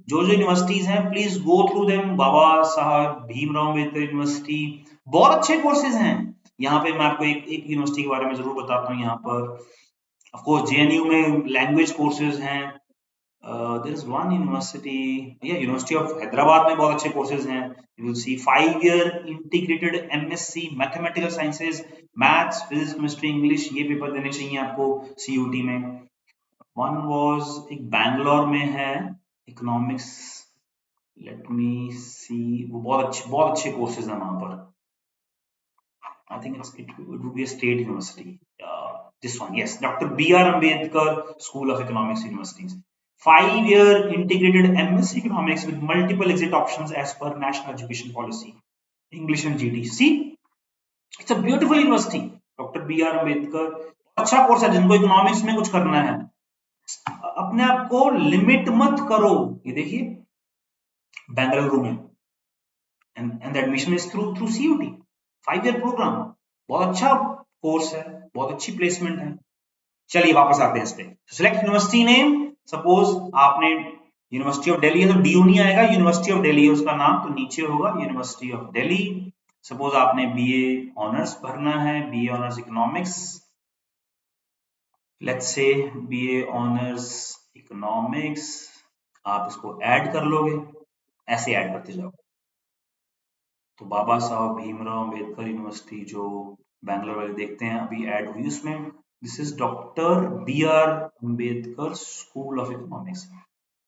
जो यूनिवर्सिटीज हैं, please go through them. Baba Saheb Bhimrao Ambedkar university, बहुत अच्छे कोर्सेज हैं. यहाँ पे मैं आपको एक यूनिवर्सिटी के बारे में जरूर बताता हूँ. यहाँ पर ऑफ कोर्स JNU में लैंग्वेज कोर्सेज हैं. there is one university, University of Hyderabad में बहुत अच्छे कोर्सेज हैं. You will see 5 year integrated MSc Mathematical Sciences, Maths, Physics, Chemistry, English. ये पेपर देने चाहिए आपको CUT में. One was एक बैंगलोर में है, Economics. Let me see, वो बहुत अच्छे कोर्सेज हैं वहां पर. I think it would be a state university. This one, yes, Dr. B.R. Ambedkar School of Economics Universities. 5 year integrated MSc Economics with multiple exit options as per National Education Policy, English and GT. See, it's a beautiful university. Dr. B.R. Ambedkar, अच्छा कोर्स है. जिनको इकोनॉमिक्स में कुछ करना है, अपने आप को लिमिट मत करो. ये देखिए बेंगलुरु में, and admission is through CUT. 5 year programme, बहुत अच्छा कोर्स है, बहुत अच्छी प्लेसमेंट है. चलिए वापस आते हैं इस पे. Select university name. सपोज आपने यूनिवर्सिटी ऑफ दिल्ली है तो DU नहीं आएगा, यूनिवर्सिटी ऑफ दिल्ली है उसका नाम, तो नीचे होगा यूनिवर्सिटी ऑफ दिल्ली. सपोज आपने BA ऑनर्स भरना है, BA honours economics, let's say BA honours economics. आप इसको ऐड कर लोगे, ऐसे ऐड करते जाओ. तो बाबा साहब भीमराव अम्बेडकर यूनिवर्सिटी जो बैंगलोर वाले देखते हैं, अभी ऐड हुई उसमें. This is doctor B.R. Ambedkar school of economics.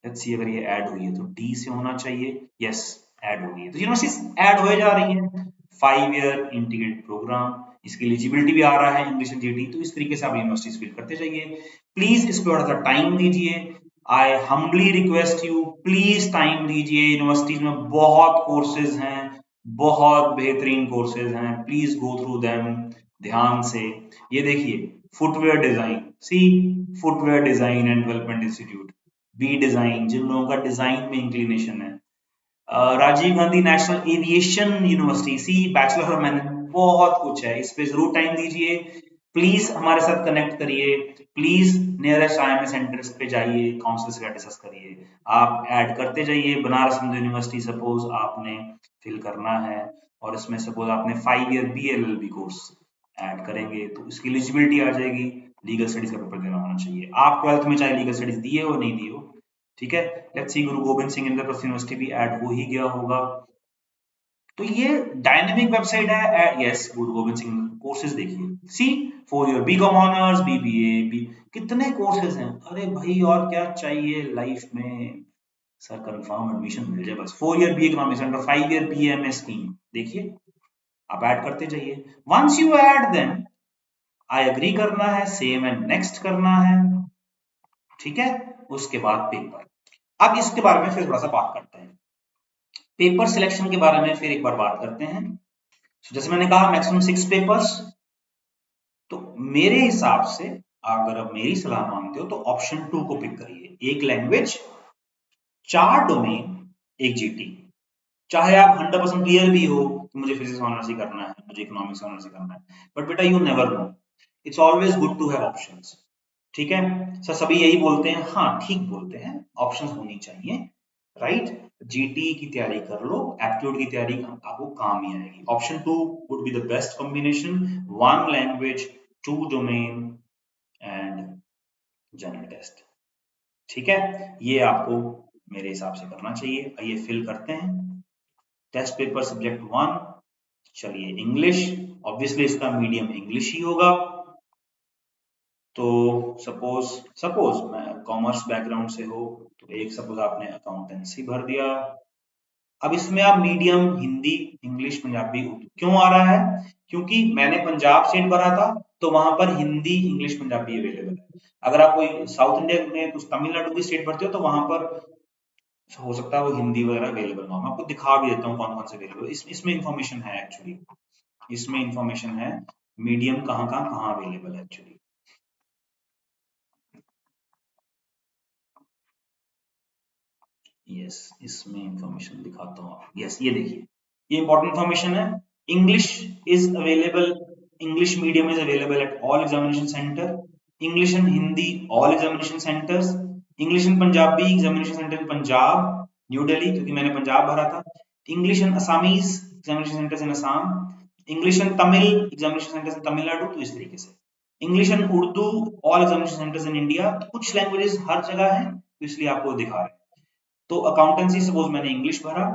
Let's see अगर ये ऐड हुई है तो D से होना चाहिए. यस, ऐड हो गई है. तो यूनिवर्सिटीज ऐड हो जा रही हैं. 5 year इंटीग्रेटेड प्रोग्राम, इसकी एलिजिबिलिटी भी आ रहा है इंग्लिश एंड GT. तो इस तरीके से आप यूनिवर्सिटीज फिल करते जाइए. प्लीज इस पे थोड़ा सा टाइम दीजिए. I humbly request you, please time दीजिए. यूनिवर्सिटीज में बहुत कोर्सेज हैं, बहुत बेहतरीन कोर्सेज हैं. प्लीज गो थ्रू देम ध्यान से. ये देखिए footwear design, see footwear design and development institute, B design जिन लोगों का डिजाइन में इंक्लिनेशन है, Rajiv Gandhi national aviation university, see bachelor of management, बहुत कुछ है, इस पे जरूर टाइम दीजिए। प्लीज हमारे साथ कनेक्ट करिए, प्लीज नियरेस्ट IIM सेंटर्स पे जाइए, काउंसिल से डिस्कस करिए, आप ऐड करते जाइए। बनारस हिंदू यूनिवर्सिटी सपोज आपने फिल करना है, और इसमें सपोज आपने 5 ईयर BLLB कोर्स ऐड करेंगे तो इसकी एलिजिबिलिटी आ जाएगी, लीगल स्टडीज का पेपर देना होना चाहिए। आप 12th में चाहे लीगल स्टडीज दिए हो नहीं दिए हो, ठीक है। Let's see, Guru Gobind Singh Indraprastha university भी ऐड हो ही गया होगा। तो ये डायनेमिक वेबसाइट है, यस, गुरु गोबिंद सिंह कोर्सेज देखिए, सी 4 ईयर BCom ऑनर्स, BBA, कितने कोर्सेज हैं, अरे भाई और क्या चाहिए लाइफ में, सर कंफर्म एडमिशन मिल जाए बस। 4 year BA economics and 5 year BA MS scheme, देखिए आप ऐड करते जाइए। Once you add them, I agree करना है, सेव एंड नेक्स्ट करना है, ठीक है। उसके बाद पेपर, अब इसके बारे में फिर थोड़ा सा बात करते हैं, पेपर सिलेक्शन के बारे में फिर एक बार बात करते हैं। जैसे मैंने कहा मैक्सिमम 6 पेपर्स, तो मेरे हिसाब से अगर आप मेरी सलाह मानते हो तो ऑप्शन 2 को पिक करिए, एक लैंग्वेज, 4 डोमेन, एक GT। चाहे आप 100% क्लियर भी हो कि मुझे फिजिक्स ऑनर्स ही करना है, मुझे इकोनॉमिक्स ऑनर्स ही करना है, बट बेटा you never know, it's always good to have options, ठीक है। सर सभी यही बोलते हैं, हाँ ठीक बोलते हैं, ऑप्शंस होनी चाहिए, राइट। GT की तैयारी कर लो, एप्टीट्यूड की तैयारी आपको काम ही आएगी। Option 2 would be the best combination, 1 language, 2 domain and general test, ठीक है। ये आपको मेरे हिसाब से करना चाहिए। आइए फिल करते हैं। टेस्ट पेपर सब्जेक्ट 1, चलिए इंग्लिश, ऑब्वियसली इसका मीडियम इंग्लिश ही होगा। तो सपोज सपोज मैं कॉमर्स बैकग्राउंड से हो तो एक सपोज आपने अकाउंटेंसी भर दिया। अब इसमें आप मीडियम हिंदी, इंग्लिश, पंजाबी, उर्दू क्यों आ रहा है, क्योंकि मैंने पंजाब स्टेट भरा था तो वहां पर हिंदी, इंग्लिश, पंजाबी अवेलेबल है। अगर आप कोई साउथ इंडिया में कुछ तमिलनाडु की स्टेट भरते हो तो वहां पर हो सकता है वो हिंदी वगैरह अवेलेबल ना हो। मैं आपको दिखा भी देता हूँ कौन कौन से अवेलेबल, इसमें इंफॉर्मेशन है एक्चुअली, इसमें इंफॉर्मेशन है मीडियम कहाँ कहाँ कहाँ अवेलेबल है एक्चुअली। यस, इसमें इंफॉर्मेशन दिखाता हूँ। यस, ये देखिए, ये इंपॉर्टेंट इंफॉर्मेशन है। English is available, English medium is available at all examination centre, English and Hindi all examination centres, English and Punjabi examination centre Punjab new Delhi, क्योंकि मैंने पंजाब भरा था, English and Assamese examination centres in Assam, English and Tamil examination centres इन तमिलनाडु, तो इस तरीके से English and Urdu all examination centres in India. कुछ लैंग्वेजेस हर जगह है तो इसलिए आपको दिखा रहे हैं। तो अकाउंटेंसी सपोज मैंने इंग्लिश भरा,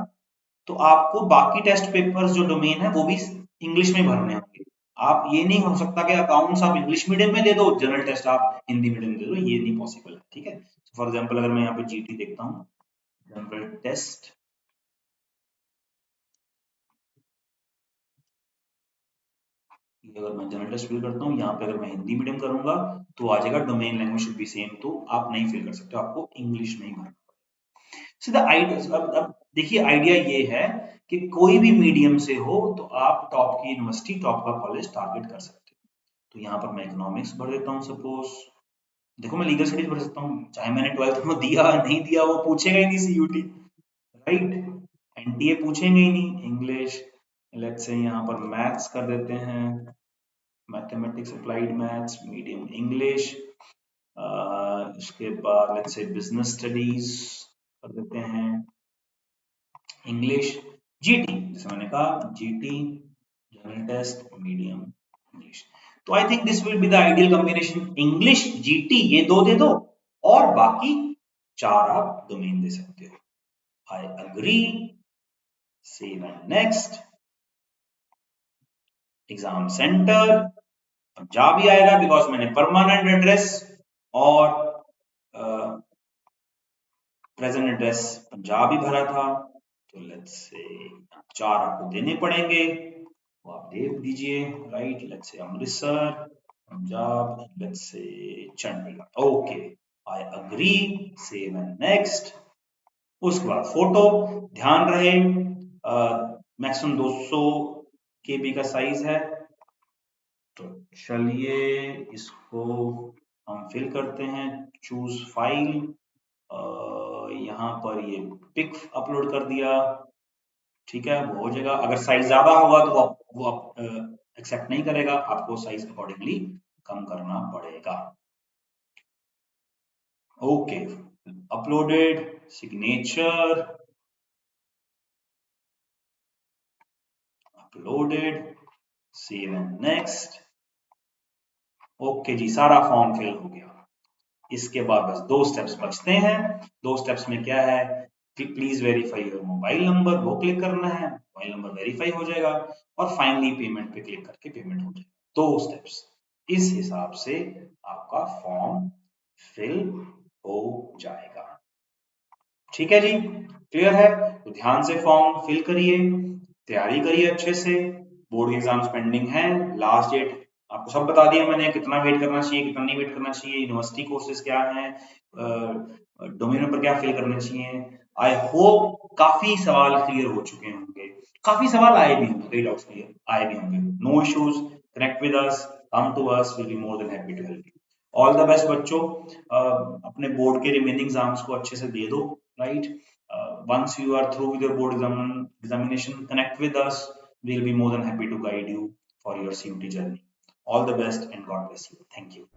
तो आपको बाकी टेस्ट पेपर्स जो डोमेन है वो भी इंग्लिश में भरने होंगे। आप ये नहीं हो सकता कि अकाउंट्स आप इंग्लिश मीडियम में दे दो, जनरल टेस्ट आप हिंदी मीडियम में दे दो, ये नहीं पॉसिबल है, ठीक है। फॉर एग्जांपल अगर मैं यहाँ पे GT देखता हूँ, जनरल टेस्ट, ये अगर मैं जनरल टेस्ट फिल करता हूँ, यहाँ पे अगर मैं हिंदी मीडियम करूंगा तो आ जाएगा domain language should be same, तो आप नहीं फिल कर सकते, आपको इंग्लिश में ही भरना। सीधा आइडिया, अब देखिए आइडिया ये है कि कोई भी मीडियम से हो तो आप टॉप की यूनिवर्सिटी, टॉप का कॉलेज टारगेट कर सकते हो। तो यहाँ पर मैं इकोनॉमिक्स भर देता हूँ सपोज, देखो मैं लीगल स्टडीज भर सकता हूँ, चाहे मैंने 12th में दिया नहीं दिया वो पूछेगा ही नहीं, CUT, राइट, NTA पूछेंगे ही नहीं। इंग्लिश, लेट्स से यहाँ पर मैथ्स कर देते हैं, mathematics, applied maths, medium English, इसके बाद लेट्स से बिजनेस स्टडीज कर देते हैं, इंग्लिश, GT, जैसे मैंने कहा GT, general test, medium English. तो I think this will be the ideal combination, English GT ये 2 दे दो और बाकी 4 आप डोमेन दे सकते हो। I agree, save and next. Exam centre Punjab ही आएगा बिकॉज मैंने परमानेंट एड्रेस और प्रेजेंट एड्रेस पंजाब ही भरा था, तो लेट्स से 4 आपको देने पड़ेंगे, वो आप दे दीजिए, right. Let's say Amritsar, Punjab, let's say Chandigarh, okay, I agree, save and next. उसके बाद फोटो, ध्यान रहे मैक्सिमम 200 KB का साइज है, तो चलिए इसको हम फिल करते हैं, चूज फाइल, यहाँ पर ये पिक अपलोड कर दिया, ठीक है, वो हो जाएगा। अगर साइज ज्यादा होगा तो वो आप एक्सेप्ट नहीं करेगा, आपको साइज अकॉर्डिंगली कम करना पड़ेगा। Okay, uploaded, signature uploaded, save and next. Okay जी, सारा फॉर्म फिल हो गया। इसके बाद बस 2 स्टेप्स बचते हैं। 2 स्टेप्स में क्या है कि please verify your mobile number, वो क्लिक करना है, मोबाइल नंबर वेरीफाई हो जाएगा और फाइनली पेमेंट पे क्लिक करके पेमेंट हो जाएगा। 2 स्टेप्स, इस हिसाब से आपका फॉर्म फिल हो जाएगा। ठीक है जी, क्लियर है? तो ध्यान से फॉर्म फिल करिए, तैयारी करिए अच्छे से। बोर्ड एग्जाम्स पेंडिंग है, लास्ट डेट आपको सब बता दिया मैंने, कितना वेट करना चाहिए, कितना नहीं वेट करना चाहिए, यूनिवर्सिटी कोर्सेज क्या है, डोमेन पर क्या फिल करना चाहिए। आई होप काफी सवाल क्लियर हो चुके होंगे, काफी सवाल आए भी होंगे, कई डाउट्स क्लियर आए भी होंगे। No issues, connect with us, come to us, will be more than happy to help you. All the best बच्चों, अपने बोर्ड के रिमेनिंग एग्जाम्स को अच्छे से दे दो, right? Once you are through with your board examination, connect with us. We'll be more than happy to guide you for your CUT journey. All the best and God bless you. Thank you.